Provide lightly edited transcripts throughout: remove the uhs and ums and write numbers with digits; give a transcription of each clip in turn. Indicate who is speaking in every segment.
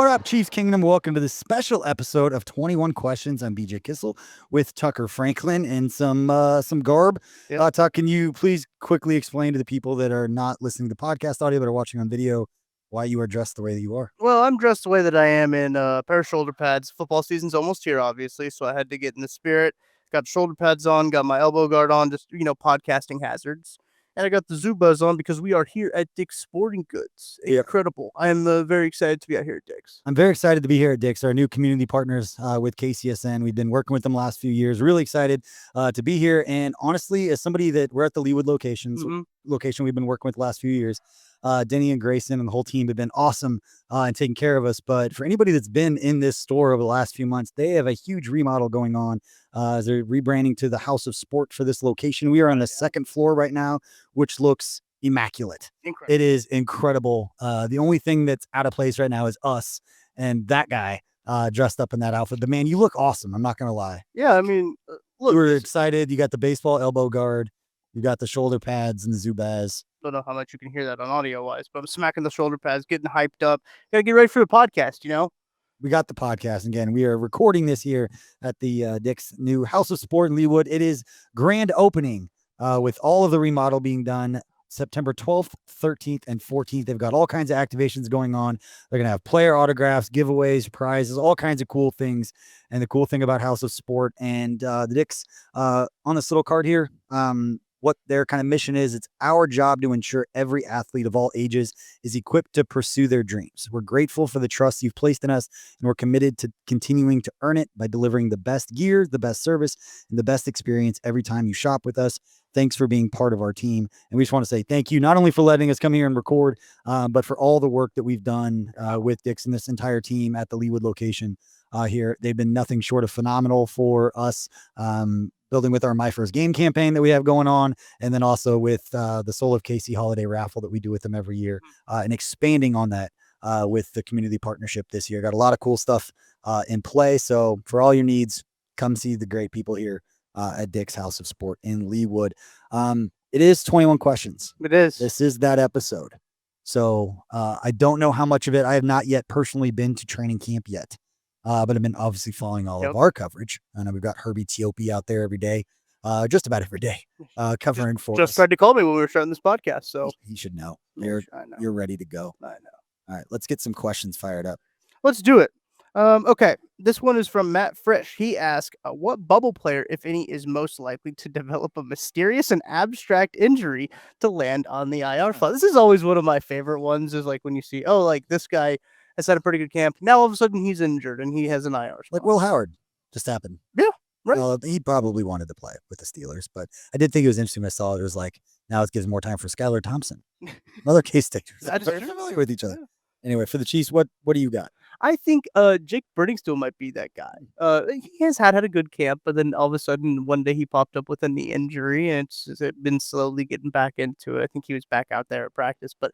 Speaker 1: What up, Chiefs Kingdom? Welcome to this special episode of 21 Questions. I'm BJ Kissel with Tucker Franklin and some garb.
Speaker 2: Yep.
Speaker 1: Tuck, can you please quickly explain to the people that are not listening to the podcast audio but are watching on video why you are dressed the way that you are?
Speaker 2: Well, I'm dressed the way that I am in a pair of shoulder pads. Football season's almost here, obviously, so I had to get in the spirit. Got shoulder pads on, got my elbow guard on, just, podcasting hazards. And I got the Zubas on because we are here at Dick's Sporting Goods.
Speaker 1: Yep.
Speaker 2: Incredible. I am very excited to be out here at Dick's.
Speaker 1: I'm very excited to be here at Dick's, our new community partners with KCSN. We've been working with them the last few years. Really excited to be here. And honestly, as somebody that we're at the Leawood location we've been working with the last few years, Denny and Grayson and the whole team have been awesome and taking care of us. But for anybody that's been in this store over the last few months, they have a huge remodel going on as they're rebranding to the House of Sport for this location. We are on the second floor right now, which looks immaculate.
Speaker 2: Incredible.
Speaker 1: It is incredible. The only thing that's out of place right now is us and that guy dressed up in that outfit. But man, you look awesome. I'm not going to lie.
Speaker 2: Yeah, I mean, look.
Speaker 1: You were excited. You got the baseball elbow guard. You got the shoulder pads and the Zubaz.
Speaker 2: Don't know how much you can hear that on audio wise, but I'm smacking the shoulder pads, getting hyped up. Gotta get ready for the podcast,
Speaker 1: We got the podcast again. We are recording this here at the Dick's new House of Sport in Leawood. It is grand opening with all of the remodel being done September 12th, 13th, and 14th. They've got all kinds of activations going on. They're going to have player autographs, giveaways, prizes, all kinds of cool things. And the cool thing about House of Sport and the Dick's on this little card here, what their kind of mission is, it's our job to ensure every athlete of all ages is equipped to pursue their dreams. We're grateful for the trust you've placed in us, and we're committed to continuing to earn it by delivering the best gear, the best service, and the best experience every time you shop with us. Thanks for being part of our team. And we just want to say thank you, not only for letting us come here and record, but for all the work that we've done with Dick's and this entire team at the Leawood location here. They've been nothing short of phenomenal for us. Building with our My First Game campaign that we have going on, and then also with the Soul of KC holiday raffle that we do with them every year, and expanding on that with the community partnership this year. Got a lot of cool stuff in play. So for all your needs, come see the great people here at Dick's House of Sport in Leawood. It is 21 questions.
Speaker 2: It is.
Speaker 1: This is that episode. So I don't know how much of it. I have not yet personally been to training camp yet. But I've been obviously following all of our coverage. I know we've got Herbie Tiopi out there every day, just about every day, covering for us.
Speaker 2: Just tried to call me when we were starting this podcast, so
Speaker 1: he should know. You're ready to go.
Speaker 2: I know.
Speaker 1: All right, let's get some questions fired up.
Speaker 2: Let's do it. Okay, this one is from Matt Frisch. He asked, what bubble player, if any, is most likely to develop a mysterious and abstract injury to land on the IR file? This is always one of my favorite ones, is like when you see, this guy has had a pretty good camp. Now all of a sudden he's injured and he has an IR spot.
Speaker 1: Like Will Howard just happened.
Speaker 2: Yeah, right.
Speaker 1: He probably wanted to play with the Steelers, but I did think it was interesting. I saw it was like, now it gives more time for Skylar Thompson. Another case stickers. They're familiar with each other. Yeah. Anyway, for the Chiefs, what do you got?
Speaker 2: I think Jake Briningstool might be that guy. He has had a good camp, but then all of a sudden one day he popped up with a knee injury, and it's been slowly getting back into it. I think he was back out there at practice, but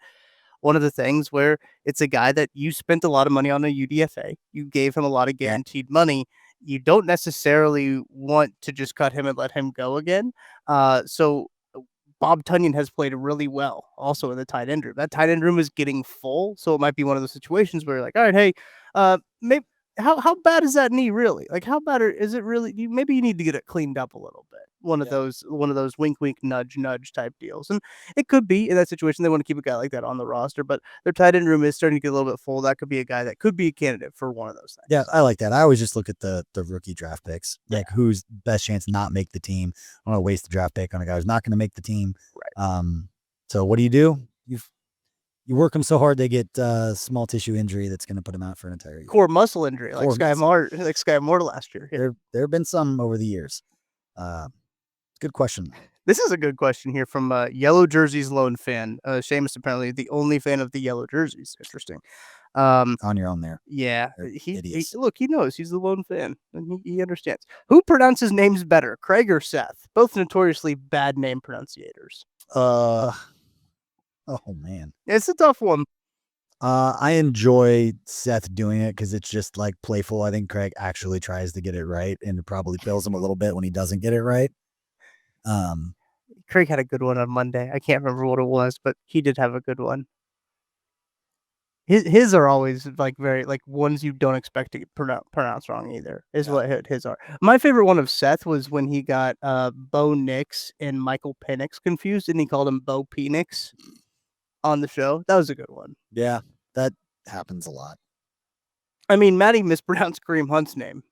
Speaker 2: one of the things where it's a guy that you spent a lot of money on a UDFA. You gave him a lot of guaranteed money. You don't necessarily want to just cut him and let him go again. So Bob Tunyon has played really well also in the tight end room. That tight end room is getting full. So it might be one of those situations where you're like, all right, hey, maybe how bad is that knee really? Like, how bad is it really? Maybe you need to get it cleaned up a little bit. One of those wink, wink, nudge, nudge type deals. And it could be in that situation, they want to keep a guy like that on the roster, but their tight end room is starting to get a little bit full. That could be a guy that could be a candidate for one of those things.
Speaker 1: Yeah, I like that. I always just look at the rookie draft picks, like who's best chance to not make the team. I don't want to waste the draft pick on a guy who's not going to make the team.
Speaker 2: Right.
Speaker 1: So what do? You work them so hard they get small tissue injury that's going to put them out for an entire year.
Speaker 2: Core muscle injury, like Sky Moore last year.
Speaker 1: Yeah. There have been some over the years. Good question.
Speaker 2: This is a good question here from Yellow Jerseys Lone fan. Seamus apparently the only fan of the yellow jerseys. Interesting.
Speaker 1: On your own there.
Speaker 2: Yeah. He knows. He's the lone fan. And he understands. Who pronounces names better, Craig or Seth? Both notoriously bad name pronunciators.
Speaker 1: Oh man,
Speaker 2: it's a tough one.
Speaker 1: I enjoy Seth doing it because it's just like playful. I think Craig actually tries to get it right, and it probably kills him a little bit when he doesn't get it right.
Speaker 2: Craig had a good one on Monday. I can't remember what it was, but he did have a good one. His are always like very like ones you don't expect to pronounce wrong either. Is
Speaker 1: Yeah.
Speaker 2: what his are. My favorite one of Seth was when he got Bo Nix and Michael Penix confused, and he called him Bo Penix on the show. That was a good one.
Speaker 1: Yeah, that happens a lot.
Speaker 2: I mean, Maddie mispronounced Kareem Hunt's name,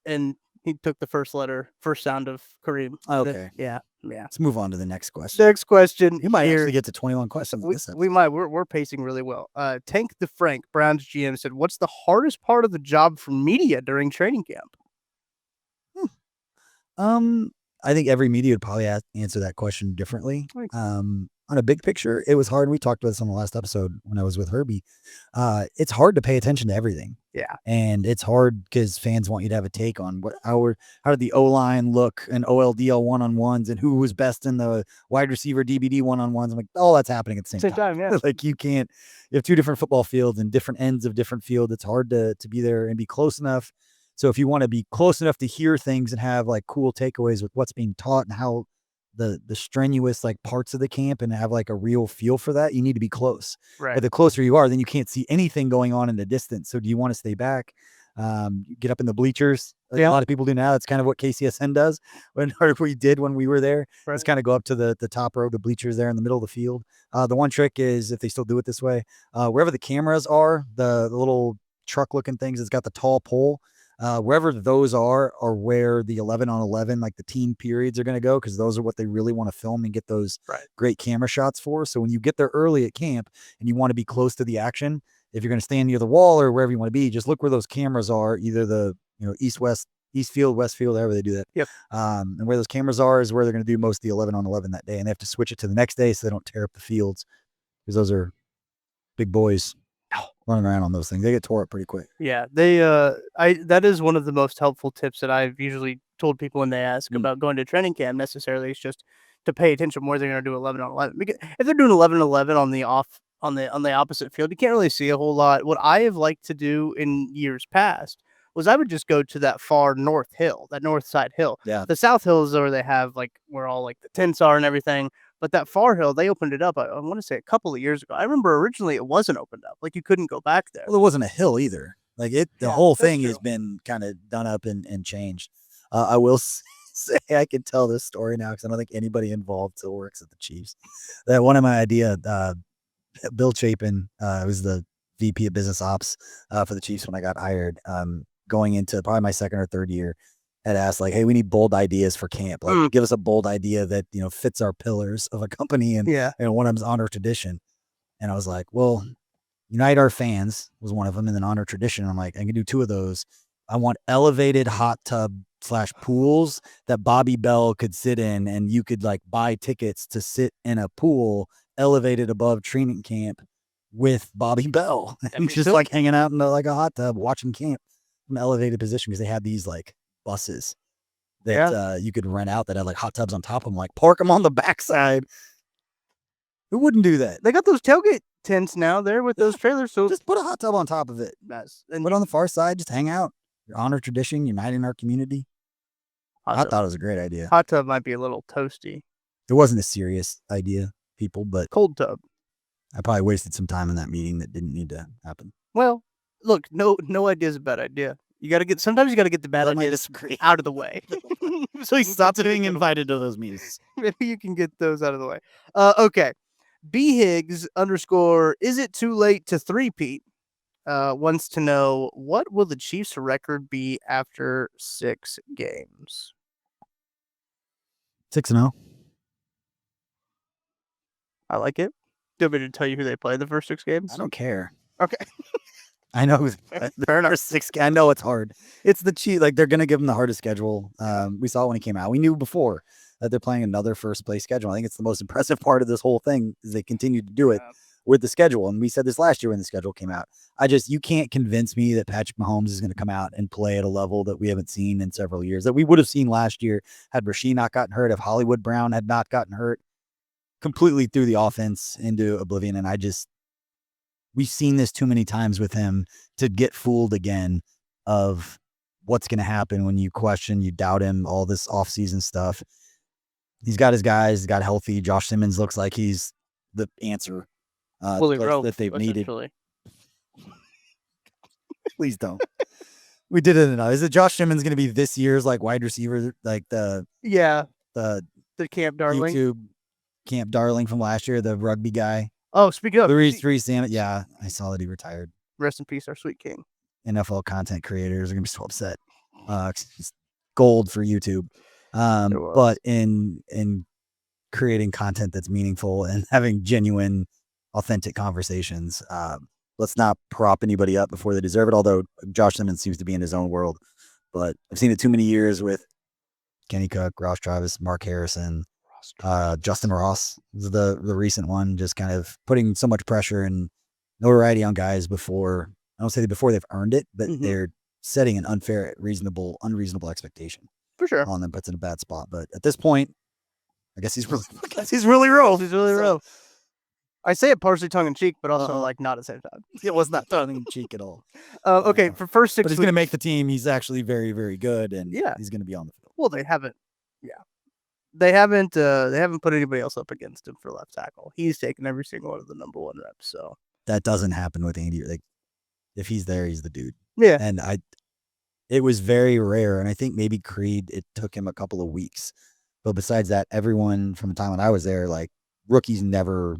Speaker 2: and he took the first sound of Kareem.
Speaker 1: Okay.
Speaker 2: Yeah.
Speaker 1: Let's move on to the next question.
Speaker 2: Next question.
Speaker 1: You might
Speaker 2: here.
Speaker 1: actually get to 21 questions on this episode.
Speaker 2: We might. We're pacing really well. Tank the Frank, Browns GM, said, "What's the hardest part of the job for media during training camp?"
Speaker 1: I think every media would probably answer that question differently. On a big picture, it was hard. We talked about this on the last episode when I was with Herbie. It's hard to pay attention to everything.
Speaker 2: Yeah.
Speaker 1: And it's hard because fans want you to have a take on how did the O-line look and OLDL one-on-ones and who was best in the wide receiver DBD one-on-ones. I'm like, all that's happening at the same time.
Speaker 2: Yeah.
Speaker 1: Like you have two different football fields and different ends of different field. It's hard to be there and be close enough. So if you want to be close enough to hear things and have like cool takeaways with what's being taught and how the strenuous like parts of the camp and have like a real feel for that, you need to be close.
Speaker 2: Right.
Speaker 1: But the closer you are, then you can't see anything going on in the distance. So do you want to stay back? Get up in the bleachers. Like a lot of people do now. That's kind of what KCSN does or we did when we were there.
Speaker 2: Right.
Speaker 1: It's kind of go up to the top row, the bleachers there in the middle of the field. The one trick is if they still do it this way, wherever the cameras are, the little truck looking things, it's got the tall pole. Wherever those are where the 11 on 11, like the team periods are going to go. Cause those are what they really want to film and get those great camera shots for. So when you get there early at camp and you want to be close to the action, if you're going to stand near the wall or wherever you want to be, just look where those cameras are, either the, east field, west field, however they do that.
Speaker 2: Yep.
Speaker 1: And where those cameras are is where they're going to do most of the 11 on 11 that day. And they have to switch it to the next day so they don't tear up the fields because those are big boys running around on those things. They get tore up pretty quick.
Speaker 2: Yeah, that is one of the most helpful tips that I've usually told people when they ask about going to training camp necessarily. It's just to pay attention more they're going to do 11 on 11. Because if they're doing 11 on 11 on the opposite field, you can't really see a whole lot. What I have liked to do in years past was I would just go to that far north hill, that north side hill.
Speaker 1: Yeah.
Speaker 2: The south hills where they have like where all like the tents are and everything. But that far hill, they opened it up, I want to say a couple of years ago. I remember originally it wasn't opened up. Like you couldn't go back there.
Speaker 1: Well, there wasn't a hill either. Like the whole thing has been kind of done up and changed. I will say I can tell this story now because I don't think anybody involved still works at the Chiefs. That one of my idea, Bill Chapin, was the VP of business ops for the Chiefs when I got hired, going into probably my second or third year. Had asked like, hey, we need bold ideas for camp. Like give us a bold idea that, fits our pillars of a company. And, one of them's honor tradition. And I was like, well, unite our fans was one of them. And then honor tradition. I'm like, I can do two of those. I want elevated hot tub / pools that Bobby Bell could sit in. And you could like buy tickets to sit in a pool elevated above training camp with Bobby Bell. And just like hanging out in like a hot tub, watching camp from an elevated position. Because they had these like buses that you could rent out that had like hot tubs on top of them, like park them on the backside. Who wouldn't do that?
Speaker 2: They got those tailgate tents now there with those trailers. So
Speaker 1: just put a hot tub on top of it. And put on the far side, just hang out. Your honor tradition, uniting our community. I thought it was a great idea.
Speaker 2: Hot tub might be a little toasty.
Speaker 1: It wasn't a serious idea, people, but
Speaker 2: cold tub.
Speaker 1: I probably wasted some time in that meeting that didn't need to happen.
Speaker 2: Well, look, no idea is a bad idea. Sometimes you got to get the bad ideas out of the way.
Speaker 1: So you can stop being invited to those meetings.
Speaker 2: Maybe you can get those out of the way. Okay. B Higgs _ is it too late to three-peat? Wants to know, what will the Chiefs' record be after 6 games?
Speaker 1: 6-0.
Speaker 2: I like it. Do you want me to tell you who they play the first 6 games?
Speaker 1: I don't care.
Speaker 2: Okay.
Speaker 1: I know. Fair enough. 6. I know it's hard. It's the Chiefs. Like they're going to give them the hardest schedule. We saw it when he came out. We knew before that they're playing another first place schedule. I think it's the most impressive part of this whole thing is they continue to do it with the schedule. And we said this last year when the schedule came out. You can't convince me that Patrick Mahomes is going to come out and play at a level that we haven't seen in several years, that we would have seen last year had Rasheed not gotten hurt, if Hollywood Brown had not gotten hurt. Completely threw the offense into oblivion. And we've seen this too many times with him to get fooled again of what's going to happen when you question, you doubt him, all this offseason stuff. He's got his guys, got healthy. Josh Simmons looks like he's the answer
Speaker 2: that
Speaker 1: they've needed. Please don't. We did it enough. Is it Josh Simmons going to be this year's like wide receiver, like the
Speaker 2: camp darling?
Speaker 1: YouTube camp darling from last year, the rugby guy?
Speaker 2: Oh, speaking of
Speaker 1: Reese Salmon. Yeah, I saw that he retired.
Speaker 2: Rest in peace, our sweet king.
Speaker 1: NFL content creators are going to be so upset. It's gold for YouTube. But in creating content that's meaningful and having genuine, authentic conversations, let's not prop anybody up before they deserve it. Although Josh Simmons seems to be in his own world, but I've seen it too many years with Kenny Cook, Ross Travis, Mark Harrison, Justin Ross is the recent one, just kind of putting so much pressure and notoriety on guys before. I don't say before they've earned it, but they're setting an unreasonable expectation
Speaker 2: for sure
Speaker 1: on them. Puts in a bad spot. But at this point, I guess he's really real.
Speaker 2: He's really real. I say it partially tongue in cheek, but also like not at the same time.
Speaker 1: It was not tongue in cheek at all.
Speaker 2: Okay, for first 6
Speaker 1: but he's going to make the team. He's actually very, very good, and he's going to be on the field.
Speaker 2: Well, they haven't. Yeah, they haven't put anybody else up against him for left tackle. He's taken every single one of the number 1 reps. So
Speaker 1: that doesn't happen with Andy. Like if he's there, he's the dude.
Speaker 2: Yeah,
Speaker 1: and it was very rare, and I think maybe Creed. It took him a couple of weeks, but besides that, everyone from the time when I was there, like rookies never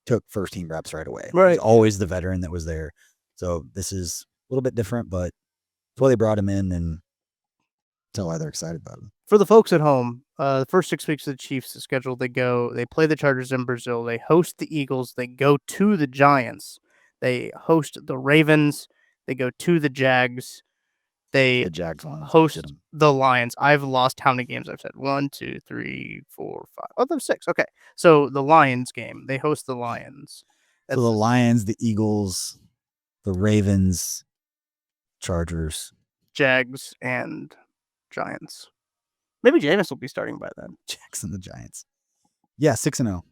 Speaker 1: took first team reps right away.
Speaker 2: Right.
Speaker 1: He's always the veteran that was there. So this is a little bit different, but that's why they brought him in, and tell why they're excited about him.
Speaker 2: For the folks at home, the first 6 weeks of the Chiefs' schedule, they play the Chargers in Brazil, they host the Eagles, they go to the Giants, they host the Ravens, they go to the Jags, they host the Lions. I've lost how many games I've said. 1, 2, 3, 4, 5. Oh, there's 6. Okay. So the Lions game, they host the Lions.
Speaker 1: So the Lions, the Eagles, the Ravens, Chargers,
Speaker 2: Jags, and Giants. Maybe Jameis will be starting by then.
Speaker 1: Jags and the Giants. Yeah, 6-0.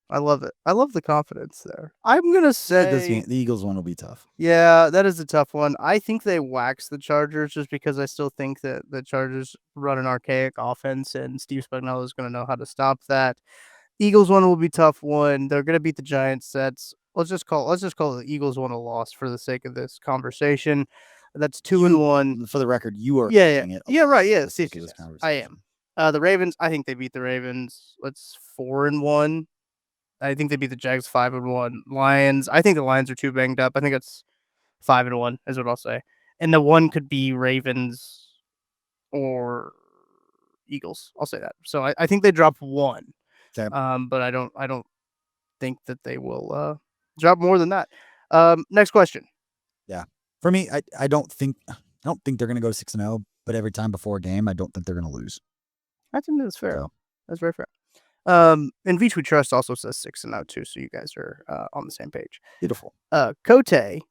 Speaker 2: I love it. I love the confidence there. I'm going to say
Speaker 1: the Eagles one will be tough.
Speaker 2: Yeah, that is a tough one. I think they wax the Chargers just because I still think that the Chargers run an archaic offense and Steve Spagnuolo is going to know how to stop that. Eagles one will be tough one. They're going to beat the Giants. Let's just call the Eagles one a loss for the sake of this conversation. That's 2-1.
Speaker 1: For the record, you are
Speaker 2: it. Yeah, right. Yeah, I am. The Ravens, I think they beat the Ravens. Let's 4-1. I think they beat the Jags 5-1. Lions, I think the Lions are too banged up. I think it's 5-1 is what I'll say. And the one could be Ravens or Eagles. I'll say that. So I think they drop 1.
Speaker 1: Okay.
Speaker 2: But I don't think that they will drop more than that. Next question.
Speaker 1: Yeah. For me, I don't think they're going to go 6-0, but every time before a game, I don't think they're going to lose.
Speaker 2: I think that's fair. So. That's very fair. And Veach We Trust also says 6-0 too, so you guys are on the same page.
Speaker 1: Beautiful.
Speaker 2: Cote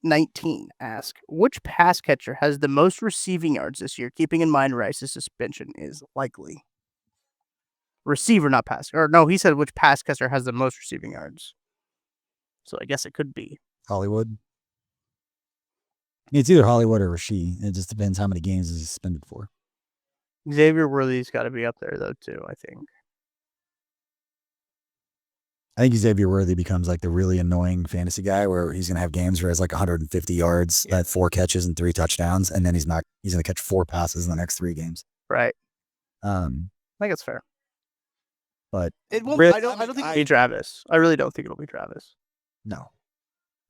Speaker 2: 19 asks, which pass catcher has the most receiving yards this year, keeping in mind Rice's suspension is likely? Receiver, not pass. Or no, he said which pass catcher has the most receiving yards. So I guess it could be
Speaker 1: Hollywood. It's either Hollywood or Rasheed. It just depends how many games he's suspended for.
Speaker 2: Xavier Worthy's got to be up there though too, I think.
Speaker 1: I think Xavier Worthy becomes like the really annoying fantasy guy where he's going to have games where he has like 150 yards, 4 catches and 3 touchdowns, and then he's going to catch 4 passes in the next 3 games.
Speaker 2: Right. I think it's fair.
Speaker 1: But
Speaker 2: it won't, I don't think it'll be Travis. I really don't think it'll be Travis.
Speaker 1: No.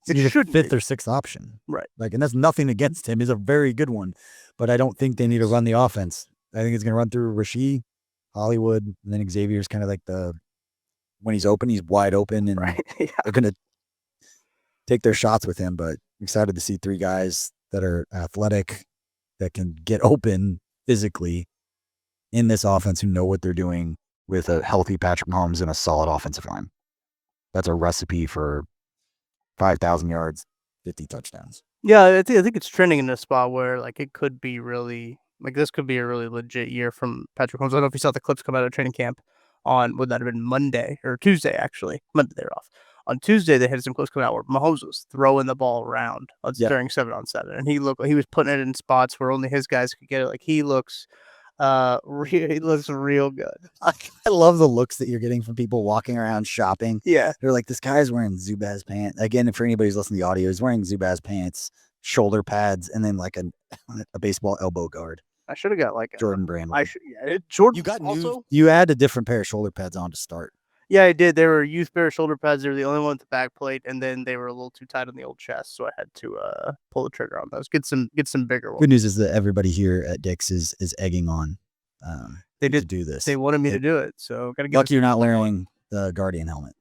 Speaker 2: It should be
Speaker 1: 5th or 6th option.
Speaker 2: Right.
Speaker 1: Like, and that's nothing against him. He's a very good one. But I don't think they need to run the offense. I think it's going to run through Rasheed, Hollywood, and then Xavier's kind of like when he's open, he's wide open, and they're going to take their shots with him. But I'm excited to see 3 guys that are athletic, that can get open physically in this offense, who know what they're doing with a healthy Patrick Mahomes and a solid offensive line. That's a recipe for 5,000 yards, 50 touchdowns.
Speaker 2: Yeah, I think it's trending in a spot where like it could be really like this could be a really legit year from Patrick Mahomes. I don't know if you saw the clips come out of training camp on would that have been Monday or Tuesday actually. Monday they're off. On Tuesday they had some clips coming out where Mahomes was throwing the ball around during 7-on-7, and he was putting it in spots where only his guys could get it. Like he looks real good.
Speaker 1: I love the looks that you're getting from people walking around shopping.
Speaker 2: Yeah.
Speaker 1: They're like, this guy's wearing Zubaz pants. Again, for anybody who's listening to the audio, he's wearing Zubaz pants, shoulder pads, and then like a baseball elbow guard.
Speaker 2: I should have got like
Speaker 1: Jordan Brand.
Speaker 2: Jordan.
Speaker 1: You got
Speaker 2: also
Speaker 1: new. You had a different pair of shoulder pads on to start.
Speaker 2: Yeah, I did. They were youth pair shoulder pads. They were the only one with the back plate, and then they were a little too tight on the old chest, so I had to pull the trigger on those. Get some bigger ones.
Speaker 1: Good news is that everybody here at Dick's is egging on.
Speaker 2: They
Speaker 1: to
Speaker 2: did
Speaker 1: do this.
Speaker 2: They wanted me to do it, so gotta get.
Speaker 1: Lucky you're not wearing the Guardian helmet.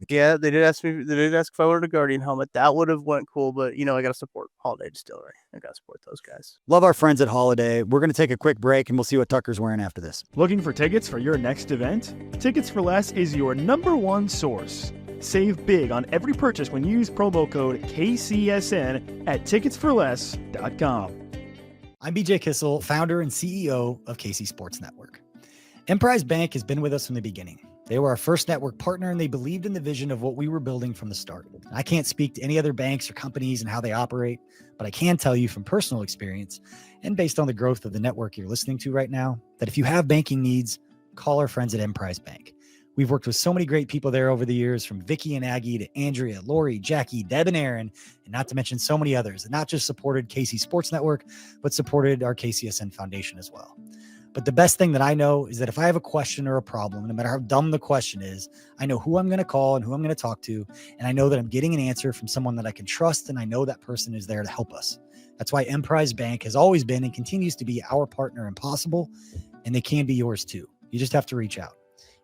Speaker 2: Yeah, they did ask me. They did ask if I wanted a Guardian helmet. That would have went cool, but I gotta support Holiday Distillery. I gotta support those guys.
Speaker 1: Love our friends at Holiday. We're gonna take a quick break, and we'll see what Tucker's wearing after this.
Speaker 3: Looking for tickets for your next event? Tickets for Less is your #1 source. Save big on every purchase when you use promo code KCSN at ticketsforless.com.
Speaker 1: I'm BJ Kissel, founder and CEO of KC Sports Network. Emprise Bank has been with us from the beginning. They were our first network partner, and they believed in the vision of what we were building from the start. I can't speak to any other banks or companies and how they operate, but I can tell you from personal experience and based on the growth of the network you're listening to right now, that if you have banking needs, call our friends at Emprise Bank. We've worked with so many great people there over the years, from Vicky and Aggie to Andrea, Lori, Jackie, Deb, and Aaron, and not to mention so many others that not just supported KC Sports Network, but supported our KCSN Foundation as well. But the best thing that I know is that if I have a question or a problem, no matter how dumb the question is, I know who I'm going to call and who I'm going to talk to. And I know that I'm getting an answer from someone that I can trust. And I know that person is there to help us. That's why Emprise Bank has always been and continues to be our partner in Possible. And they can be yours too. You just have to reach out.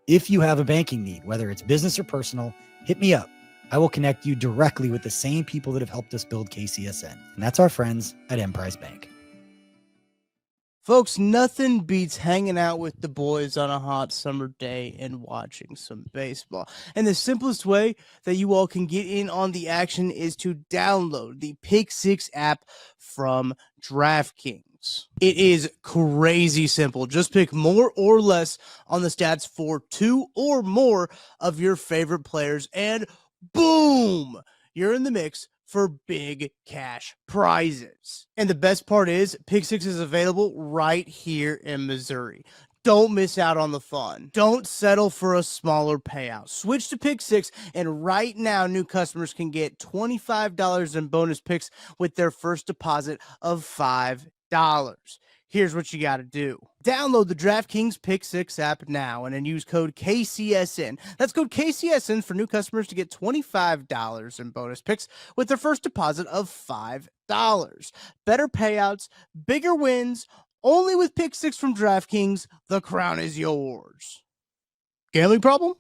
Speaker 1: If you have a banking need, whether it's business or personal, hit me up. I will connect you directly with the same people that have helped us build KCSN. And that's our friends at Emprise Bank.
Speaker 2: Folks, nothing beats hanging out with the boys on a hot summer day and watching some baseball. And the simplest way that you all can get in on the action is to download the Pick 6 app from DraftKings. It is crazy simple. Just pick more or less on the stats for 2 or more of your favorite players, and boom, you're in the mix for big cash prizes. And the best part is, Pick 6 is available right here in Missouri. Don't miss out on the fun. Don't settle for a smaller payout. Switch to Pick 6, and right now, new customers can get $25 in bonus picks with their first deposit of $5. Here's what you got to do. Download the DraftKings Pick 6 app now and then use code KCSN. That's code KCSN for new customers to get $25 in bonus picks with their first deposit of $5. Better payouts, bigger wins, only with Pick 6 from DraftKings. The crown is yours. Gambling problem?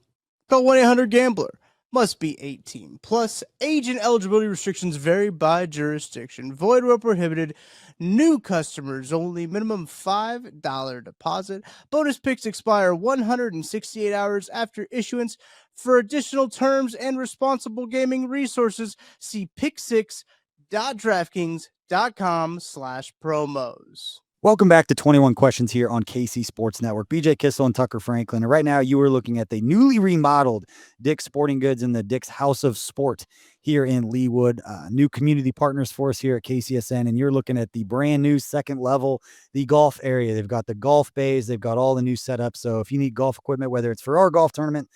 Speaker 2: Call 1-800-GAMBLER. Must be 18 plus. Age and eligibility restrictions vary by jurisdiction. Void where prohibited. New customers only. Minimum $5 deposit. Bonus picks expire 168 hours after issuance. For additional terms and responsible gaming resources, see pick6.draftkings.com/promos.
Speaker 1: Welcome back to 21 Questions here on KC Sports Network. BJ Kissel and Tucker Franklin. And right now you are looking at the newly remodeled Dick's Sporting Goods in the Dick's House of Sport here in Leawood. New community partners for us here at KCSN. And you're looking at the brand new second level, the golf area. They've got the golf bays. They've got all the new setups. So if you need golf equipment, whether it's for our golf tournament,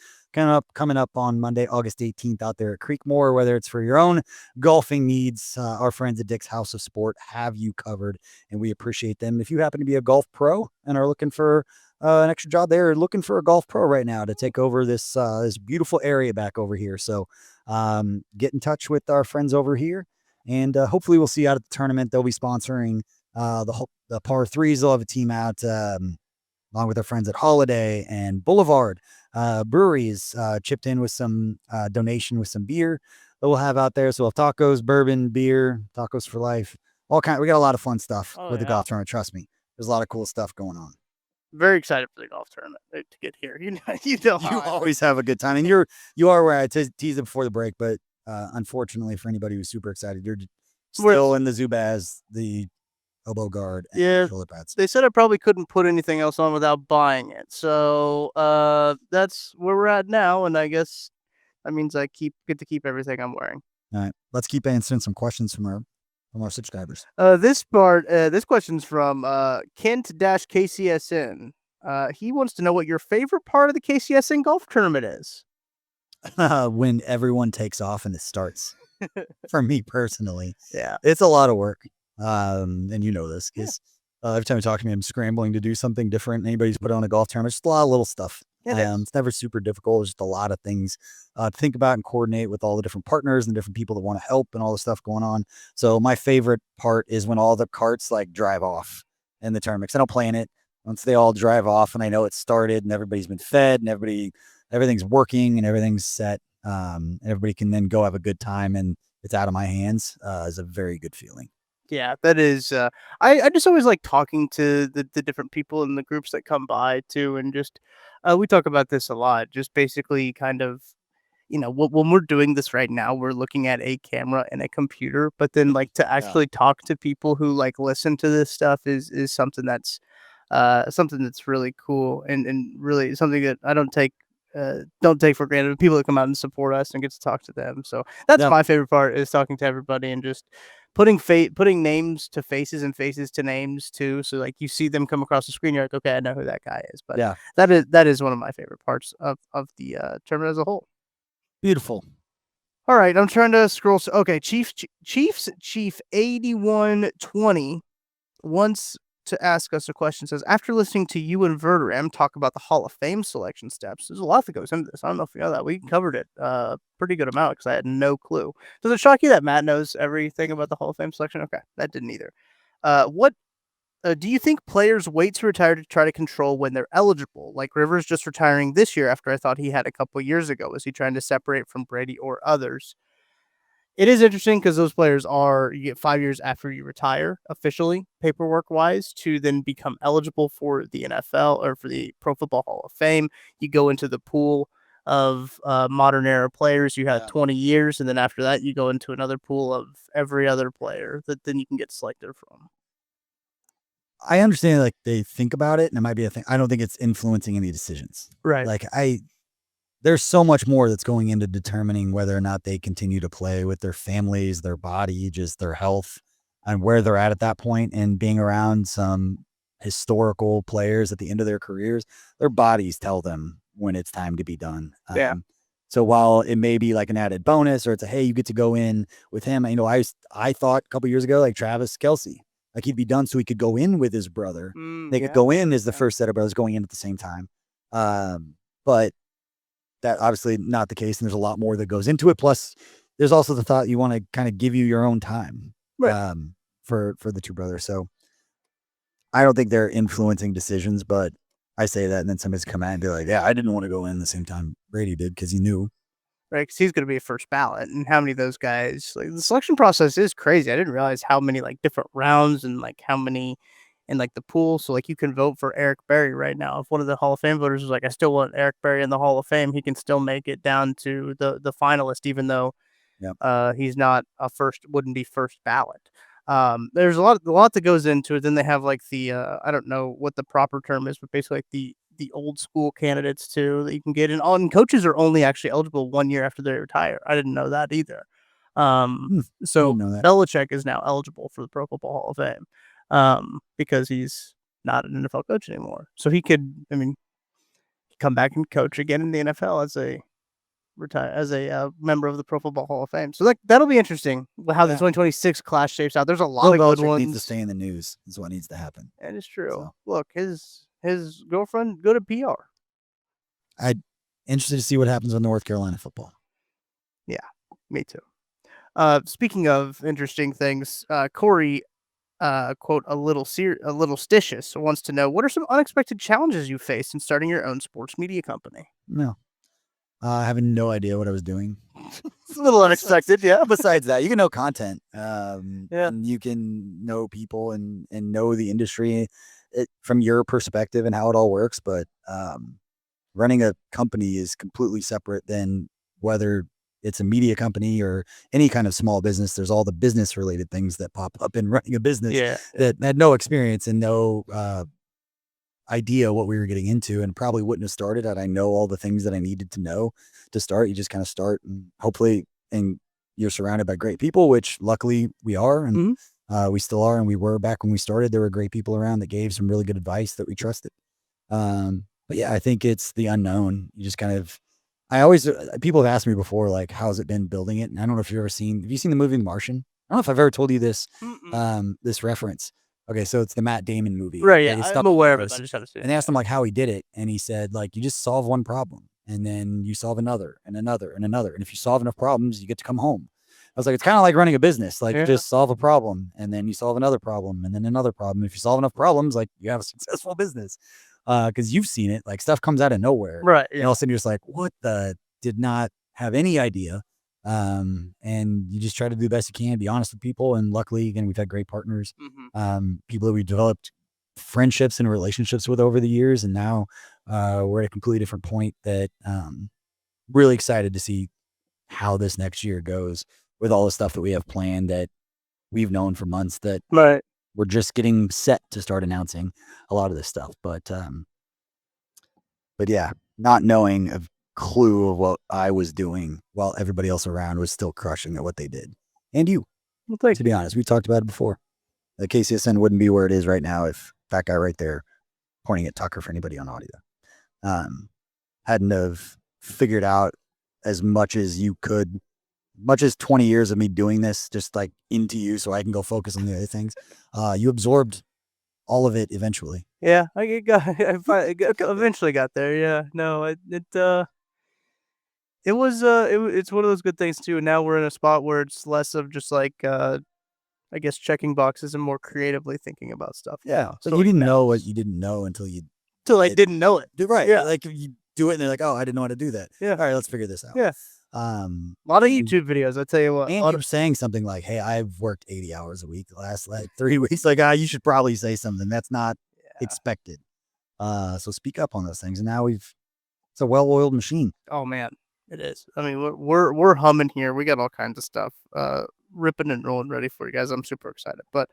Speaker 1: coming up on Monday, August 18th out there at Creekmore, whether it's for your own golfing needs, our friends at Dick's House of Sport have you covered, and we appreciate them. If you happen to be a golf pro and are looking for an extra job, they're looking for a golf pro right now to take over this beautiful area back over here. So get in touch with our friends over here, and hopefully we'll see you out at the tournament. They'll be sponsoring the par threes. They'll have a team out along with our friends at Holiday and Boulevard Breweries chipped in with some donation with some beer that we'll have out there. So we'll have tacos, bourbon, beer, tacos for life, all kind. We got a lot of fun stuff with the golf tournament. Trust me, there's a lot of cool stuff going on.
Speaker 2: Very excited for the golf tournament to get here. You
Speaker 1: always have a good time, and you are where I teased it before the break, but unfortunately for anybody who's super excited, you're still in the Zubaz, the elbow guard, and shoulder pads.
Speaker 2: They said I probably couldn't put anything else on without buying it. So that's where we're at now, and I guess that means I get to keep everything I'm wearing.
Speaker 1: All right, let's keep answering some questions from our subscribers.
Speaker 2: This question's from Kent-KCSN. He wants to know what your favorite part of the KCSN golf tournament is.
Speaker 1: When everyone takes off and it starts. for me personally.
Speaker 2: Yeah.
Speaker 1: It's a lot of work. And you know this because every time you talk to me, I'm scrambling to do something different. Anybody's put on a golf tournament, just a lot of little stuff.
Speaker 2: It is.
Speaker 1: It's never super difficult. It's just a lot of things to think about and coordinate with all the different partners and different people that want to help and all the stuff going on. So my favorite part is when all the carts like drive off in the tournament. 'Cause I don't plan it. Once they all drive off and I know it's started and everybody's been fed and everything's working and everything's set. Everybody can then go have a good time and it's out of my hands is a very good feeling.
Speaker 2: Yeah, that is. I just always like talking to the different people in the groups that come by too, and just we talk about this a lot. Just basically, kind of, when we're doing this right now, we're looking at a camera and a computer, but then like to actually talk to people who like listen to this stuff is something that's really cool and really something that I don't take for granted. People that come out and support us and get to talk to them. So that's
Speaker 1: Yeah.
Speaker 2: my favorite part is talking to everybody and just putting names to faces and faces to names too. So like you see them come across the screen, you're like, okay, I know who that guy is. But
Speaker 1: Yeah.
Speaker 2: that is one of my favorite parts of the tournament as a whole.
Speaker 1: Beautiful.
Speaker 2: All right, I'm trying to scroll. Okay, Chief 8120 wants to ask us a question. Says, after listening to you and Verderam talk about the Hall of Fame selection steps, there's a lot that goes into this. I don't know if you know that. We covered it pretty good amount because I had no clue. Does it shock you that Matt knows everything about the Hall of Fame selection? Okay, that didn't either. What do you think players wait to retire to try to control when they're eligible? Like Rivers just retiring this year after I thought he had a couple years ago. Is he trying to separate from Brady or others? It is interesting because those players you get 5 years after you retire officially, paperwork wise, to then become eligible for the NFL or for the Pro Football Hall of Fame. You go into the pool of modern era players. You have 20 years, and then after that, you go into another pool of every other player that then you can get selected from.
Speaker 1: I understand like they think about it and it might be a thing. I don't think it's influencing any decisions.
Speaker 2: Right.
Speaker 1: Like there's so much more that's going into determining whether or not they continue to play with their families, their body, just their health, and where they're at that point. And being around some historical players at the end of their careers, their bodies tell them when it's time to be done.
Speaker 2: Yeah.
Speaker 1: So while it may be like an added bonus or it's hey, you get to go in with him. I thought a couple years ago, like Travis Kelce, like he'd be done so he could go in with his brother. They could go in as the first set of brothers going in at the same time. But that obviously not the case. And there's a lot more that goes into it. Plus there's also the thought you want to kind of give you your own time,
Speaker 2: Right.
Speaker 1: For the two brothers. So I don't think they're influencing decisions, but I say that and then somebody's come out and be like, yeah, I didn't want to go in the same time Brady did because he knew.
Speaker 2: Right, because he's going to be a first ballot, and how many of those guys? Like the selection process is crazy. I didn't realize how many like different rounds and like how many in like the pool. So like you can vote for Eric Berry right now. If one of the Hall of Fame voters is like, I still want Eric Berry in the Hall of Fame, he can still make it down to the finalist, even though he's not wouldn't be first ballot. There's a lot that goes into it. Then they have like the I don't know what the proper term is, but basically like the old school candidates too that you can get in. And coaches are only actually eligible 1 year after they retire. I didn't know that either. So
Speaker 1: Didn't know that.
Speaker 2: Belichick is now eligible for the Pro Football Hall of Fame because he's not an NFL coach anymore. So he could, come back and coach again in the NFL as a member of the Pro Football Hall of Fame. So that'll be interesting how the 2026 class shapes out. There's a lot of good ones.
Speaker 1: Needs to stay in the news is what needs to happen.
Speaker 2: That is true.
Speaker 1: So.
Speaker 2: Look, his girlfriend good at PR.
Speaker 1: I'm interested to see what happens on North Carolina football.
Speaker 2: Yeah, me too. Speaking of interesting things, Corey, quote, a little stitious, wants to know, what are some unexpected challenges you faced in starting your own sports media company?
Speaker 1: No. Having no idea what I was doing.
Speaker 2: It's a little unexpected, yeah.
Speaker 1: Besides that, you can know content. And you can know people and know the industry from your perspective and how it all works. But running a company is completely separate than whether it's a media company or any kind of small business. There's all the business related things that pop up in running a business that had no experience and no idea what we were getting into and probably wouldn't have started had I know all the things that I needed to know to start. You just kind of start and hopefully, and you're surrounded by great people, which luckily we are. And we still are. And we were back when we started, there were great people around that gave some really good advice that we trusted. But yeah, I think it's the unknown. You just kind of I always people have asked me before, like, how's it been building it? And I don't know if have you seen the movie The Martian? I don't know if I've ever told you this this reference. Okay, so it's the Matt Damon movie.
Speaker 2: Right, yeah,
Speaker 1: It's
Speaker 2: I'm
Speaker 1: stuff
Speaker 2: aware of it.
Speaker 1: universe.
Speaker 2: I just haven't seen
Speaker 1: And
Speaker 2: it.
Speaker 1: they asked him like how he did it, and he said like you just solve one problem, and then you solve another, and another, and another, and if you solve enough problems, you get to come home. I was like, it's kind of like running a business. Like,
Speaker 2: Yeah.
Speaker 1: just solve a problem, and then you solve another problem, and then another problem. If you solve enough problems, like you have a successful business. Because you've seen it, like stuff comes out of nowhere,
Speaker 2: Right,
Speaker 1: and
Speaker 2: yeah.
Speaker 1: all of a sudden you're just like, what the? Did not have any idea. And you just try to do the best you can, be honest with people, and luckily, again, we've had great partners, people that we developed friendships and relationships with over the years, and now we're at a completely different point that really excited to see how this next year goes with all the stuff that we have planned that we've known for months that
Speaker 2: Right.
Speaker 1: we're just getting set to start announcing a lot of this stuff. But yeah, not knowing a clue of what I was doing while everybody else around was still crushing at what they did. And you,
Speaker 2: Well, thank
Speaker 1: to be honest, we talked about it before. The KCSN wouldn't be where it is right now if that guy right there pointing at Tucker for anybody on audio hadn't have figured out as much as you could, much as 20 years of me doing this just like into you so I can go focus on the other things. You absorbed all of it eventually.
Speaker 2: Yeah, I eventually got there. Yeah, no, it's one of those good things too. Now we're in a spot where it's less of just like I guess checking boxes and more creatively thinking about stuff.
Speaker 1: Yeah. So
Speaker 2: So
Speaker 1: you
Speaker 2: it
Speaker 1: didn't know what
Speaker 2: matters.
Speaker 1: you didn't know until you
Speaker 2: Till I
Speaker 1: it-
Speaker 2: didn't know it.
Speaker 1: right.
Speaker 2: Yeah.
Speaker 1: Like you do it and they're like, oh, I didn't know how to do that.
Speaker 2: Yeah.
Speaker 1: All right, let's figure this out.
Speaker 2: Yeah.
Speaker 1: A
Speaker 2: A lot of
Speaker 1: and-
Speaker 2: YouTube videos. I tell you what.
Speaker 1: And you're saying something like, hey, I've worked 80 hours a week the last like 3 weeks. Like, you should probably say something that's not expected. So speak up on those things. And now it's a well-oiled machine.
Speaker 2: Oh man, it is. I mean, we're humming here. We got all kinds of stuff ripping and rolling ready for you guys. I'm super excited. But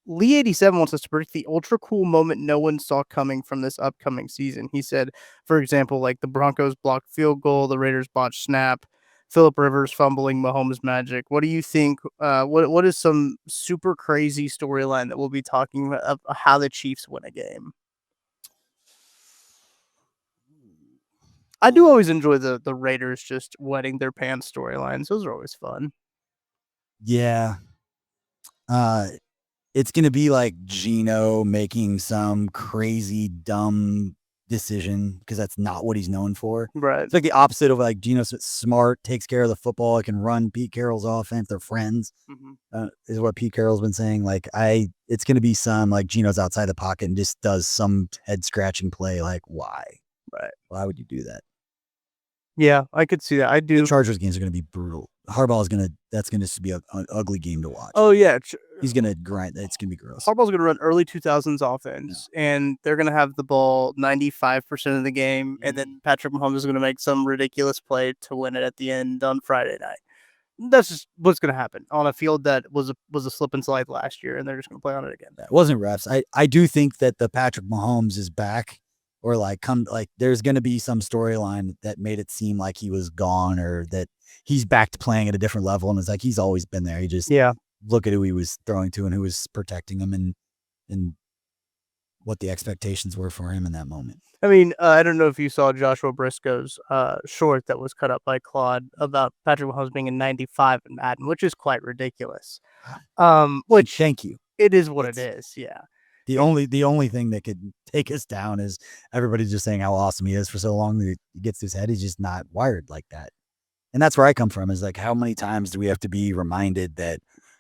Speaker 2: Lee87 wants us to predict the ultra cool moment no one saw coming from this upcoming season. He said, for example, like the Broncos blocked field goal, the Raiders botched snap, Phillip Rivers fumbling Mahomes magic. What do you think? What is some super crazy storyline that we'll be talking about of how the Chiefs win a game? I do always enjoy the Raiders just wetting their pants storylines. Those are always fun.
Speaker 1: Yeah. It's going to be like Geno making some crazy dumb decision because that's not what he's known for.
Speaker 2: Right.
Speaker 1: It's like the opposite of like Geno's smart, takes care of the football, can run Pete Carroll's offense. They're friends. Is what Pete Carroll's been saying. Like it's going to be some like Geno's outside the pocket and just does some head scratching play. Like why?
Speaker 2: Right.
Speaker 1: Why would you do that?
Speaker 2: Yeah, I could see that. I do.
Speaker 1: The Chargers games are going to be brutal. Harbaugh is that's going to be an ugly game to watch.
Speaker 2: Oh yeah,
Speaker 1: he's going to grind. It's going to be gross.
Speaker 2: Harbaugh's going to run early 2000s offense, and they're going to have the ball 95% of the game, and then Patrick Mahomes is going to make some ridiculous play to win it at the end on Friday night. That's just what's going to happen on a field that was a slip and slide last year, and they're just going to play on it again.
Speaker 1: That wasn't refs. I do think that the Patrick Mahomes is back, or there's going to be some storyline that made it seem like he was gone, or that he's back to playing at a different level, and it's like he's always been there. He just look at who he was throwing to and who was protecting him, and what the expectations were for him in that moment.
Speaker 2: I mean, I don't know if you saw Joshua Briscoe's short that was cut up by Claude about Patrick Mahomes being a 95 in Madden, which is quite ridiculous. Which
Speaker 1: thank you.
Speaker 2: It is what it is. Yeah.
Speaker 1: The only thing that could take us down is everybody's just saying how awesome he is for so long that he gets to his head. He's just not wired like that. And that's where I come from, is like, how many times do we have to be reminded that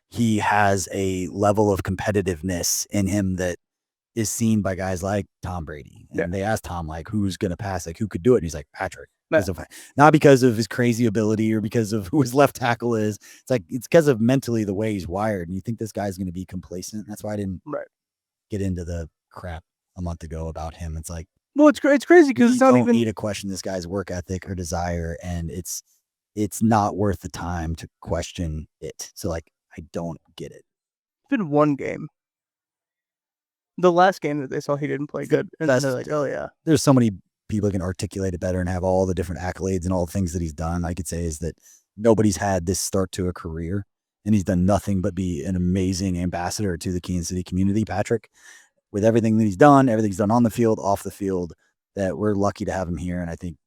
Speaker 1: he has a level of competitiveness in him that is seen by guys like Tom Brady? And they asked Tom, like, who's going to pass? Like, who could do it? And he's like, Patrick. Not because of his crazy ability or because of who his left tackle is. It's like, it's because of mentally the way he's wired. And you think this guy's going to be complacent. That's why I didn't get into the crap a month ago about him. It's like,
Speaker 2: well, it's crazy because it's not even
Speaker 1: need to question this guy's work ethic or desire, and it's not worth the time to question it. So like, I don't get it.
Speaker 2: It's been one game. The last game that they saw, he didn't play good. And they're like, oh yeah.
Speaker 1: There's so many people who can articulate it better and have all the different accolades and all the things that he's done. I could say is that nobody's had this start to a career, and he's done nothing but be an amazing ambassador to the Kansas City community, Patrick, with everything that he's done, everything he's done on the field, off the field, that we're lucky to have him here. And I think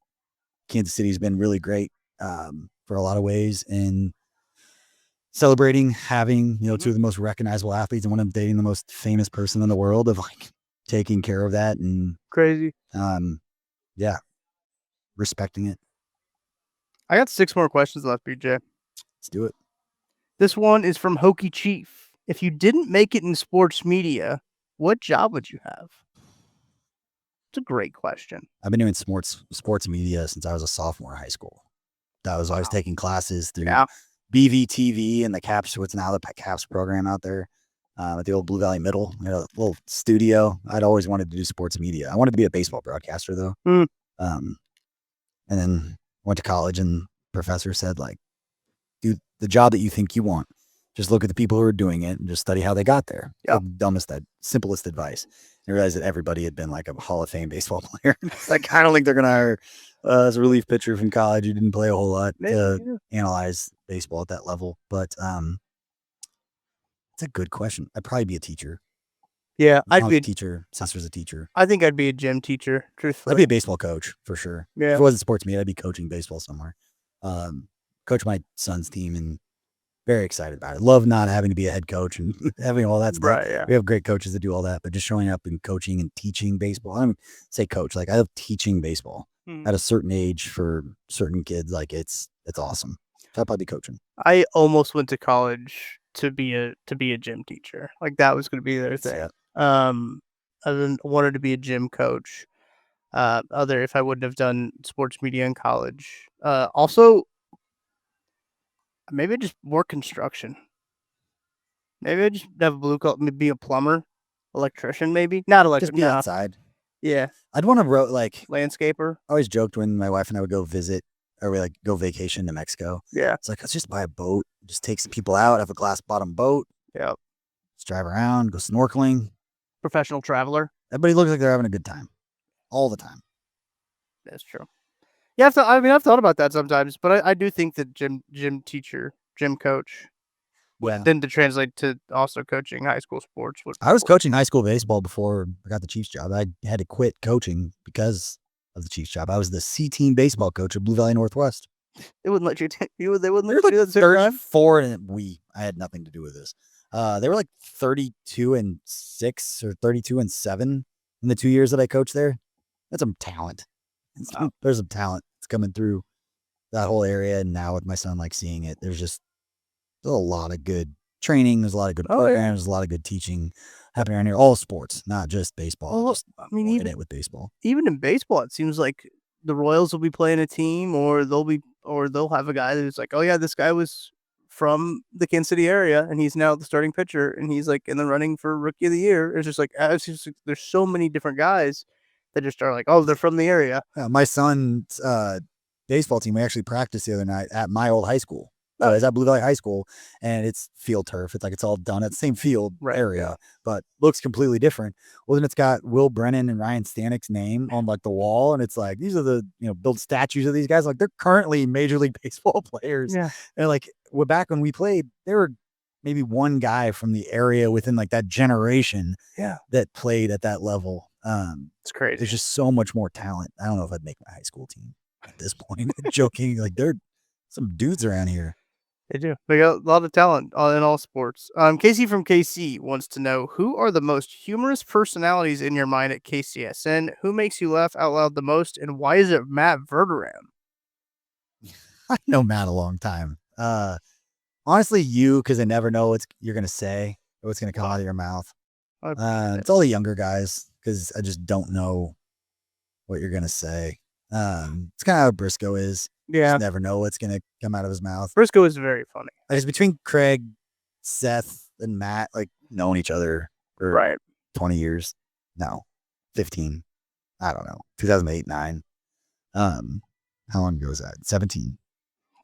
Speaker 1: Kansas City's been really great for a lot of ways in celebrating having, you know, two of the most recognizable athletes and one of them dating the most famous person in the world, of like taking care of that and
Speaker 2: Crazy.
Speaker 1: yeah, respecting it.
Speaker 2: I got 6 more questions left, BJ.
Speaker 1: Let's do it.
Speaker 2: This one is from Hokey Chief. If you didn't make it in sports media, what job would you have? It's a great question.
Speaker 1: I've been doing sports media since I was a sophomore in high school. I was taking classes through BVTV and the CAPS, what's now the CAPS program out there at the old Blue Valley Middle, you know, little studio. I'd always wanted to do sports media. I wanted to be a baseball broadcaster though. And then went to college and professor said, like, do the job that you think you want. Just look at the people who are doing it and just study how they got there. The simplest advice. I realized that everybody had been like a Hall of Fame baseball player. Like, I don't think they're going to hire as a relief pitcher from college who didn't play a whole lot to analyze baseball at that level. But it's a good question. I'd probably be a teacher.
Speaker 2: Yeah, I'd be
Speaker 1: a teacher. Sister's a teacher.
Speaker 2: I think I'd be a gym teacher, truthfully.
Speaker 1: I'd be a baseball coach for sure.
Speaker 2: Yeah.
Speaker 1: If it wasn't sports media, I'd be coaching baseball somewhere. Coach my son's team and very excited about it. Love not having to be a head coach and having all that stuff.
Speaker 2: Right, yeah.
Speaker 1: We have great coaches that do all that, but just showing up and coaching and teaching baseball. I don't say coach, like I love teaching baseball at a certain age for certain kids. Like it's awesome. So I'd probably be coaching.
Speaker 2: I almost went to college to be a gym teacher. Like that was going to be their thing. I then wanted to be a gym coach. If I wouldn't have done sports media in college. Also, maybe just work construction. Maybe I just have a blue collar, maybe be a plumber, electrician, maybe. Not electrician.
Speaker 1: Just be outside.
Speaker 2: Yeah.
Speaker 1: I'd want to like
Speaker 2: landscaper.
Speaker 1: I always joked when my wife and I would go visit or we like go vacation to Mexico.
Speaker 2: Yeah.
Speaker 1: It's like, let's just buy a boat, just take some people out, have a glass bottom boat.
Speaker 2: Yeah.
Speaker 1: Just drive around, go snorkeling.
Speaker 2: Professional traveler.
Speaker 1: Everybody looks like they're having a good time. All the time.
Speaker 2: That's true. Yeah, I've thought about that sometimes, but I do think that gym teacher, gym coach, then to translate to also coaching high school sports.
Speaker 1: I was coaching high school baseball before I got the Chiefs job. I had to quit coaching because of the Chiefs job. I was the C-team baseball coach at Blue Valley Northwest.
Speaker 2: They wouldn't let you. They wouldn't let you do that.
Speaker 1: 34 and I had nothing to do with this. They were like 32-6 or 32-7 in the 2 years that I coached there. That's some talent. There's some talent that's coming through that whole area, and now with my son like seeing it, there's a lot of good training. There's a lot of good programs. There's a lot of good teaching happening around here. All sports, not just baseball.
Speaker 2: Well, even
Speaker 1: with baseball,
Speaker 2: even in baseball, it seems like the Royals will be playing a team, or they'll have a guy who's like, oh yeah, this guy was from the Kansas City area, and he's now the starting pitcher, and he's like in the running for Rookie of the Year. It's just like there's so many different guys that just are like, oh, they're from the area.
Speaker 1: My son's baseball team, we actually practiced the other night at my old high school. It's at Blue Valley High School, and it's field turf. It's like it's all done at the same field area, but looks completely different. Well, then it's got Will Brennan and Ryan Stanek's name on like the wall, and it's like these are the build statues of these guys. Like they're currently Major League Baseball players. Yeah, and like back when we played, there were maybe one guy from the area within like that generation. That played at that level.
Speaker 2: It's crazy.
Speaker 1: There's just so much more talent. I don't know if I'd make my high school team at this point. Joking, like there are some dudes around here.
Speaker 2: They do. They got a lot of talent in all sports. Casey from KC wants to know, who are the most humorous personalities in your mind at KCSN? Who makes you laugh out loud the most, and why is it Matt Verderam?
Speaker 1: I know Matt a long time. Honestly, because I never know what you're going to say or what's going to come out of your mouth. It's all the younger guys because I just don't know what you're going to say. It's kind of how Briscoe is. Yeah. Just never know what's going to come out of his mouth.
Speaker 2: Briscoe is very funny.
Speaker 1: It's between Craig, Seth, and Matt, like knowing each other for 20 years. No, 15. I don't know. 2008, 9. How long ago was that? 17.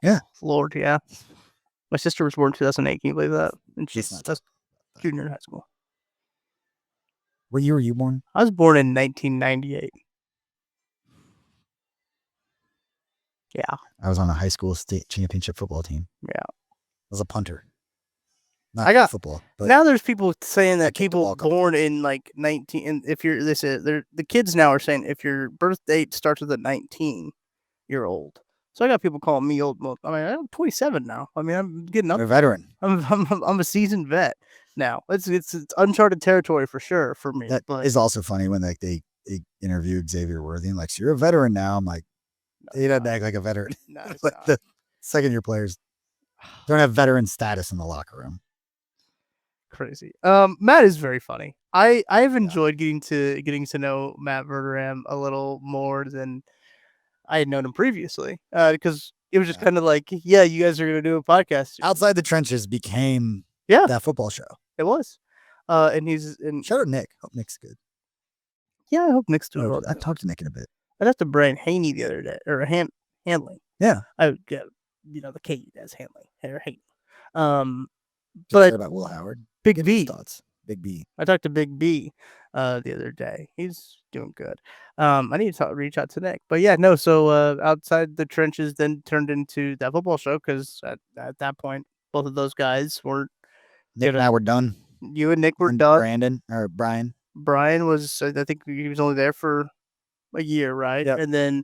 Speaker 1: Yeah.
Speaker 2: Lord, yeah. My sister was born in 2008. Can you believe that? And she's junior in high school.
Speaker 1: What year were you born?
Speaker 2: I was born in 1998. Yeah.
Speaker 1: I was on a high school state championship football team.
Speaker 2: Yeah.
Speaker 1: I was a punter. Not football. But
Speaker 2: now there's people saying that people born in like 19, and if you're the kids now are saying if your birth date starts with a 19, you're old. So I got people calling me old. I mean, I'm 27 now. I mean, I'm getting up.
Speaker 1: You're a veteran.
Speaker 2: I'm a seasoned vet now. It's uncharted territory for sure for me.
Speaker 1: That
Speaker 2: but
Speaker 1: is also funny when like they interviewed Xavier Worthy and like, so you're a veteran now. I'm like, he doesn't act like a veteran.
Speaker 2: no, it's
Speaker 1: Like
Speaker 2: not.
Speaker 1: the second year players don't have veteran status in the locker room.
Speaker 2: Crazy. Matt is very funny. I've enjoyed getting to know Matt Verderam a little more than I had known him previously. Because it was just kind of like, yeah, you guys are gonna do a podcast.
Speaker 1: Outside the Trenches became that football show.
Speaker 2: It was. And he's in.
Speaker 1: Shout out Nick. Hope Nick's good.
Speaker 2: Yeah, I hope Nick's doing well.
Speaker 1: I've talked to Nick in a bit.
Speaker 2: I talked to Brian Haney the other day, or Handling.
Speaker 1: Yeah.
Speaker 2: I would get, the K as Handling or Haney.
Speaker 1: Just
Speaker 2: But
Speaker 1: about Will Howard.
Speaker 2: Big
Speaker 1: Give
Speaker 2: B.
Speaker 1: his thoughts. Big B.
Speaker 2: I talked to Big B the other day. He's doing good. I need to reach out to Nick. But yeah, no, so Outside the Trenches then turned into that football show because at that point, both of those guys were.
Speaker 1: Nick and I were done.
Speaker 2: You and Nick were
Speaker 1: And
Speaker 2: done.
Speaker 1: Brandon or Brian.
Speaker 2: Brian was, I think he was only there for a year, right?
Speaker 1: Yep.
Speaker 2: And then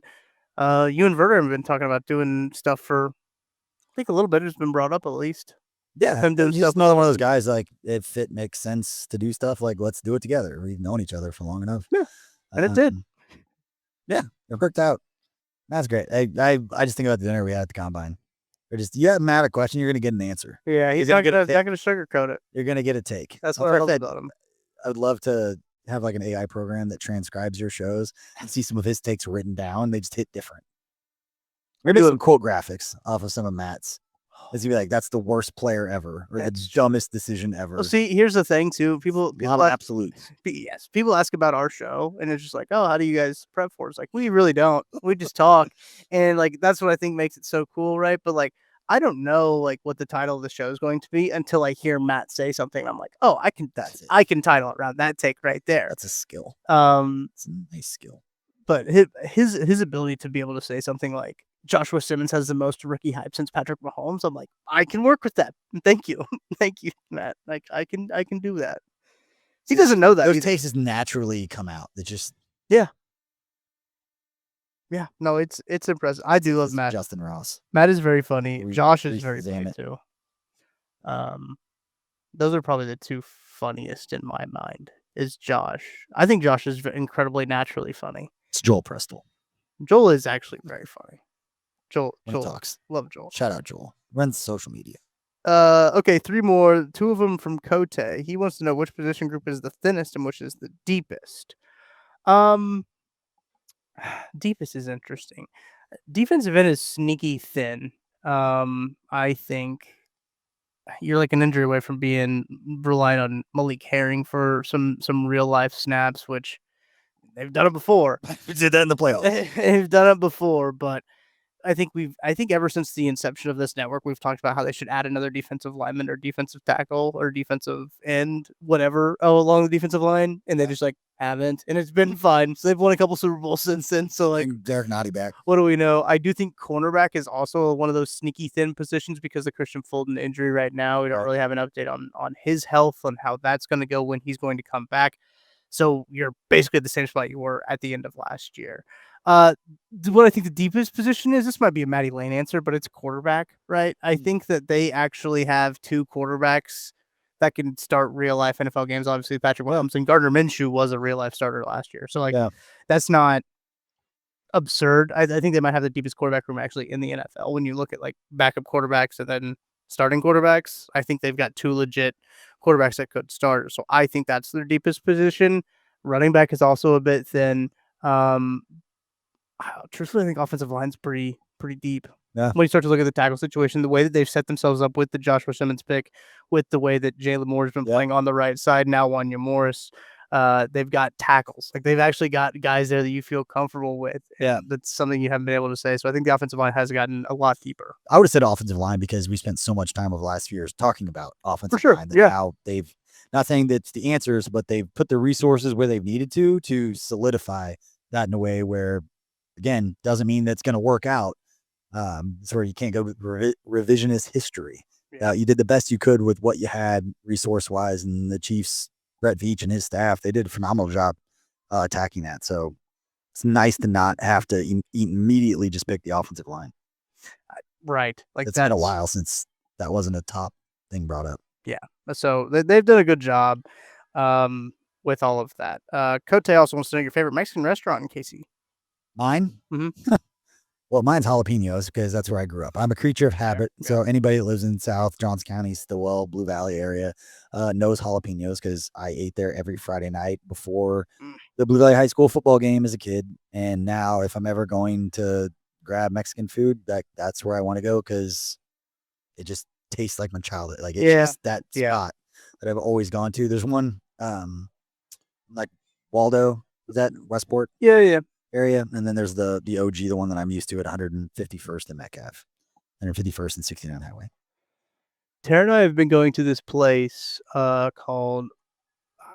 Speaker 2: you and Verder have been talking about doing stuff for, I think a little bit has been brought up at least.
Speaker 1: Yeah,
Speaker 2: Him doing
Speaker 1: he's
Speaker 2: stuff
Speaker 1: just another one of those guys. Like, if it makes sense to do stuff, like let's do it together. We've known each other for long enough.
Speaker 2: Yeah, and it did.
Speaker 1: Yeah, it worked out. That's great. I just think about the dinner we had at the combine. Or just you have Matt a question, you're gonna get an answer.
Speaker 2: Yeah, he's not gonna sugarcoat it.
Speaker 1: You're gonna get a take.
Speaker 2: That's what I love
Speaker 1: said,
Speaker 2: about him.
Speaker 1: I would love to have like an AI program that transcribes your shows and see some of his takes written down. They just hit different. Maybe some quote graphics off of some of Matt's. Is he like, that's the worst player ever, or the dumbest decision ever?
Speaker 2: Well, see, here's the thing too. People
Speaker 1: absolutes.
Speaker 2: Yes, people ask about our show, and it's just like, oh, how do you guys prep for it? It's like, we really don't. We just talk, and like that's what I think makes it so cool, right? But like, I don't know like what the title of the show is going to be until I hear Matt say something. I'm like, oh, I can title it around that take right there.
Speaker 1: That's a skill.
Speaker 2: It's
Speaker 1: a nice skill.
Speaker 2: But his ability to be able to say something like Joshua Simmons has the most rookie hype since Patrick Mahomes, I'm like, I can work with that. Thank you, thank you, Matt. Like I can do that. He doesn't know that.
Speaker 1: Those takes just naturally come out. They just
Speaker 2: yeah. No, it's impressive. I do love Matt.
Speaker 1: Justin Ross.
Speaker 2: Matt is very funny. Josh is very funny too. Those are probably the two funniest in my mind. Is Josh? I think Josh is incredibly naturally funny.
Speaker 1: It's Joel Prestel.
Speaker 2: Joel is actually very funny. Joel
Speaker 1: talks.
Speaker 2: Love Joel.
Speaker 1: Shout out Joel. Runs social media.
Speaker 2: Okay, 3 more. 2 of them from Cote. He wants to know which position group is the thinnest and which is the deepest. Deepest is interesting. Defensive end is sneaky thin. I think you're like an injury away from being relying on Malik Herring for some real life snaps, which they've done it before.
Speaker 1: We did that in the playoffs.
Speaker 2: They've done it before, but I think ever since the inception of this network, we've talked about how they should add another defensive lineman or defensive tackle or defensive end, whatever, along the defensive line, and they just like haven't, and it's been fine. So they've won a couple Super Bowls since then. So like
Speaker 1: Derek Nottie back.
Speaker 2: What do we know? I do think cornerback is also one of those sneaky thin positions because of Christian Fulton injury right now. We don't really have an update on his health and how that's going to go when he's going to come back. So you're basically at the same spot you were at the end of last year. What I think the deepest position is, this might be a Matty Lane answer, but it's quarterback, right? I think that they actually have 2 quarterbacks that can start real life NFL games. Obviously, Patrick Mahomes and Gardner Minshew was a real life starter last year. So like, that's not absurd. I think they might have the deepest quarterback room actually in the NFL. When you look at like backup quarterbacks and then starting quarterbacks, I think they've got 2 legit quarterbacks that could start. So I think that's their deepest position. Running back is also a bit thin. Truthfully, I think offensive line's pretty deep.
Speaker 1: Yeah.
Speaker 2: When you start to look at the tackle situation, the way that they've set themselves up with the Joshua Simmons pick, with the way that Jalen Moore's been playing on the right side, now Wanya Morris, they've got tackles. Like they've actually got guys there that you feel comfortable with.
Speaker 1: Yeah.
Speaker 2: That's something you haven't been able to say. So I think the offensive line has gotten a lot deeper.
Speaker 1: I would have said offensive line because we spent so much time over the last few years talking about offensive line. How they've, not saying that's the answers, but they've put the resources where they've needed to solidify that in a way where, again, doesn't mean that's going to work out. It's where you can't go with revisionist history. You did the best you could with what you had resource wise, and the Chiefs, Brett Veach and his staff, they did a phenomenal job attacking that. So It's nice to not have to immediately just pick the offensive line.
Speaker 2: Right. Like
Speaker 1: It's been a while since that wasn't a top thing brought up.
Speaker 2: Yeah. So they've done a good job with all of that. Cote also wants to know your favorite Mexican restaurant in KC.
Speaker 1: Mine?
Speaker 2: Mhm.
Speaker 1: Well, mine's jalapenos because that's where I grew up. I'm a creature of habit.
Speaker 2: Yeah.
Speaker 1: So anybody that lives in South Johns County, Stillwell, Blue Valley area knows jalapenos because I ate there every Friday night before
Speaker 2: Mm.
Speaker 1: the Blue Valley High School football game as a kid. And now if I'm ever going to grab Mexican food, that's where I want to go because it just tastes like my childhood. Like it's just that spot that I've always gone to. There's one like Waldo, is that Westport?
Speaker 2: Yeah.
Speaker 1: Area, and then there's the OG, the one that I'm used to at 151st and Metcalf, 151st and 69 Highway.
Speaker 2: Tara and I have been going to this place called,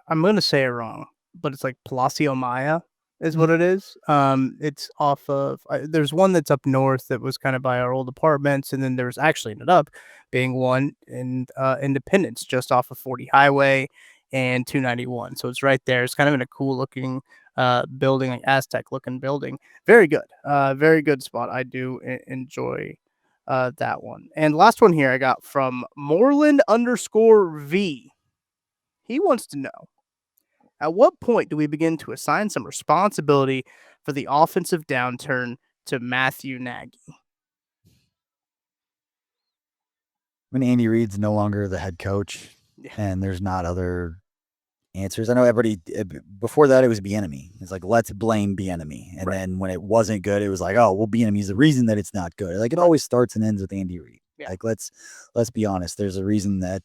Speaker 2: I'm going to say it wrong, but it's like Palacio Maya is what it is. It's off of, there's one that's up north that was kind of by our old apartments, and then there's actually ended up being one in Independence, just off of 40 Highway and 291. So it's right there. It's kind of in a cool looking building, like Aztec looking building. Very good spot. I do enjoy that one. And last one here I got from Moreland_V. He wants to know, at what point do we begin to assign some responsibility for the offensive downturn to Matthew Nagy?
Speaker 1: When Andy Reid's no longer the head coach and there's not other answers. I know everybody before that it was Bieniemy. It's like, let's blame Bieniemy. And then when it wasn't good, it was like, oh, well, Bieniemy's the reason that it's not good. Like it always starts and ends with Andy Reid. Like let's be honest. There's a reason that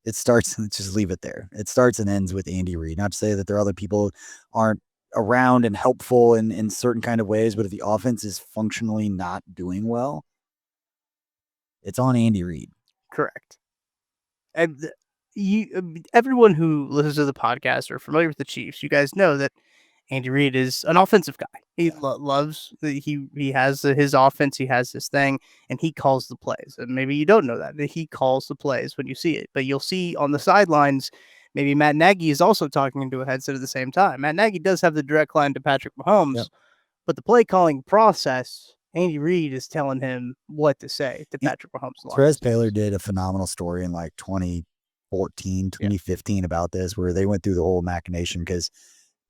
Speaker 1: it starts, and just leave it there. It starts and ends with Andy Reid. Not to say that there are other people aren't around and helpful in certain kind of ways, but if the offense is functionally not doing well, it's on Andy Reid.
Speaker 2: Correct. And everyone who listens to the podcast or familiar with the Chiefs, you guys know that Andy Reid is an offensive guy. He loves he has his offense, he has his thing, and he calls the plays. And maybe you don't know that he calls the plays when you see it, but you'll see on the sidelines, maybe Matt Nagy is also talking into a headset at the same time. Matt Nagy does have the direct line to Patrick Mahomes, but the play calling process, Andy Reid is telling him what to say to Patrick Mahomes.
Speaker 1: Perez Taylor did a phenomenal story in like 2014, 2015 about this, where they went through the whole machination because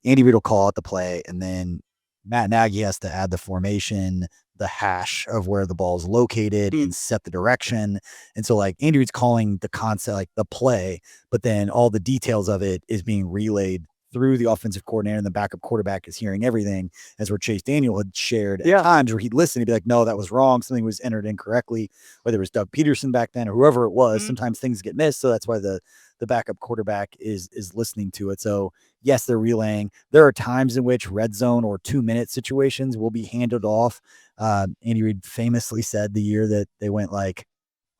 Speaker 1: Andy Reid will call out the play, and then Matt Nagy has to add the formation, the hash of where the ball is located, and set the direction. And so, like, Andy Reid's calling the concept, like the play, but then all the details of it is being relayed through the offensive coordinator, and the backup quarterback is hearing everything, as where Chase Daniel had shared at times where he'd listen, he'd be like, no, that was wrong. Something was entered incorrectly, whether it was Doug Peterson back then or whoever it was. Sometimes things get missed. So that's why the backup quarterback is listening to it. So yes, they're relaying. There are times in which red zone or 2-minute situations will be handed off. Andy Reid famously said the year that they went like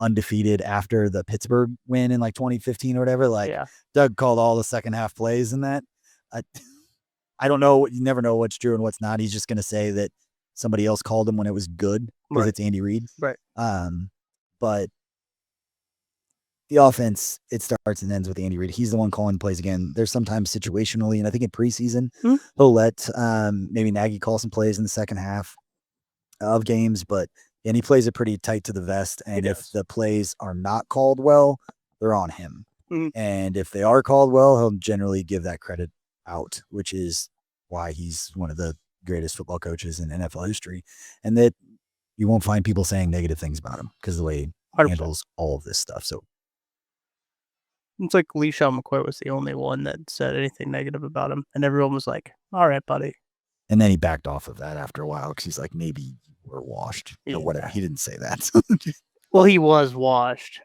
Speaker 1: undefeated after the Pittsburgh win in like 2015 or whatever, like Doug called all the second half plays in that. I don't know. You never know what's true and what's not. He's just going to say that somebody else called him when it was good because it's Andy Reid.
Speaker 2: Right.
Speaker 1: But the offense, it starts and ends with Andy Reid. He's the one calling plays again. There's sometimes situationally, and I think in preseason, he'll let maybe Nagy call some plays in the second half of games, and he plays it pretty tight to the vest. And if the plays are not called well, they're on him. And if they are called well, he'll generally give that credit out, which is why he's one of the greatest football coaches in NFL history. And that you won't find people saying negative things about him because of the way he
Speaker 2: 100%.
Speaker 1: handles all of this stuff. So
Speaker 2: it's like LeSean McCoy was the only one that said anything negative about him, and everyone was like, all right, buddy.
Speaker 1: And then he backed off of that after a while because he's like, maybe we're washed or whatever. He didn't say that.
Speaker 2: Well, he was washed.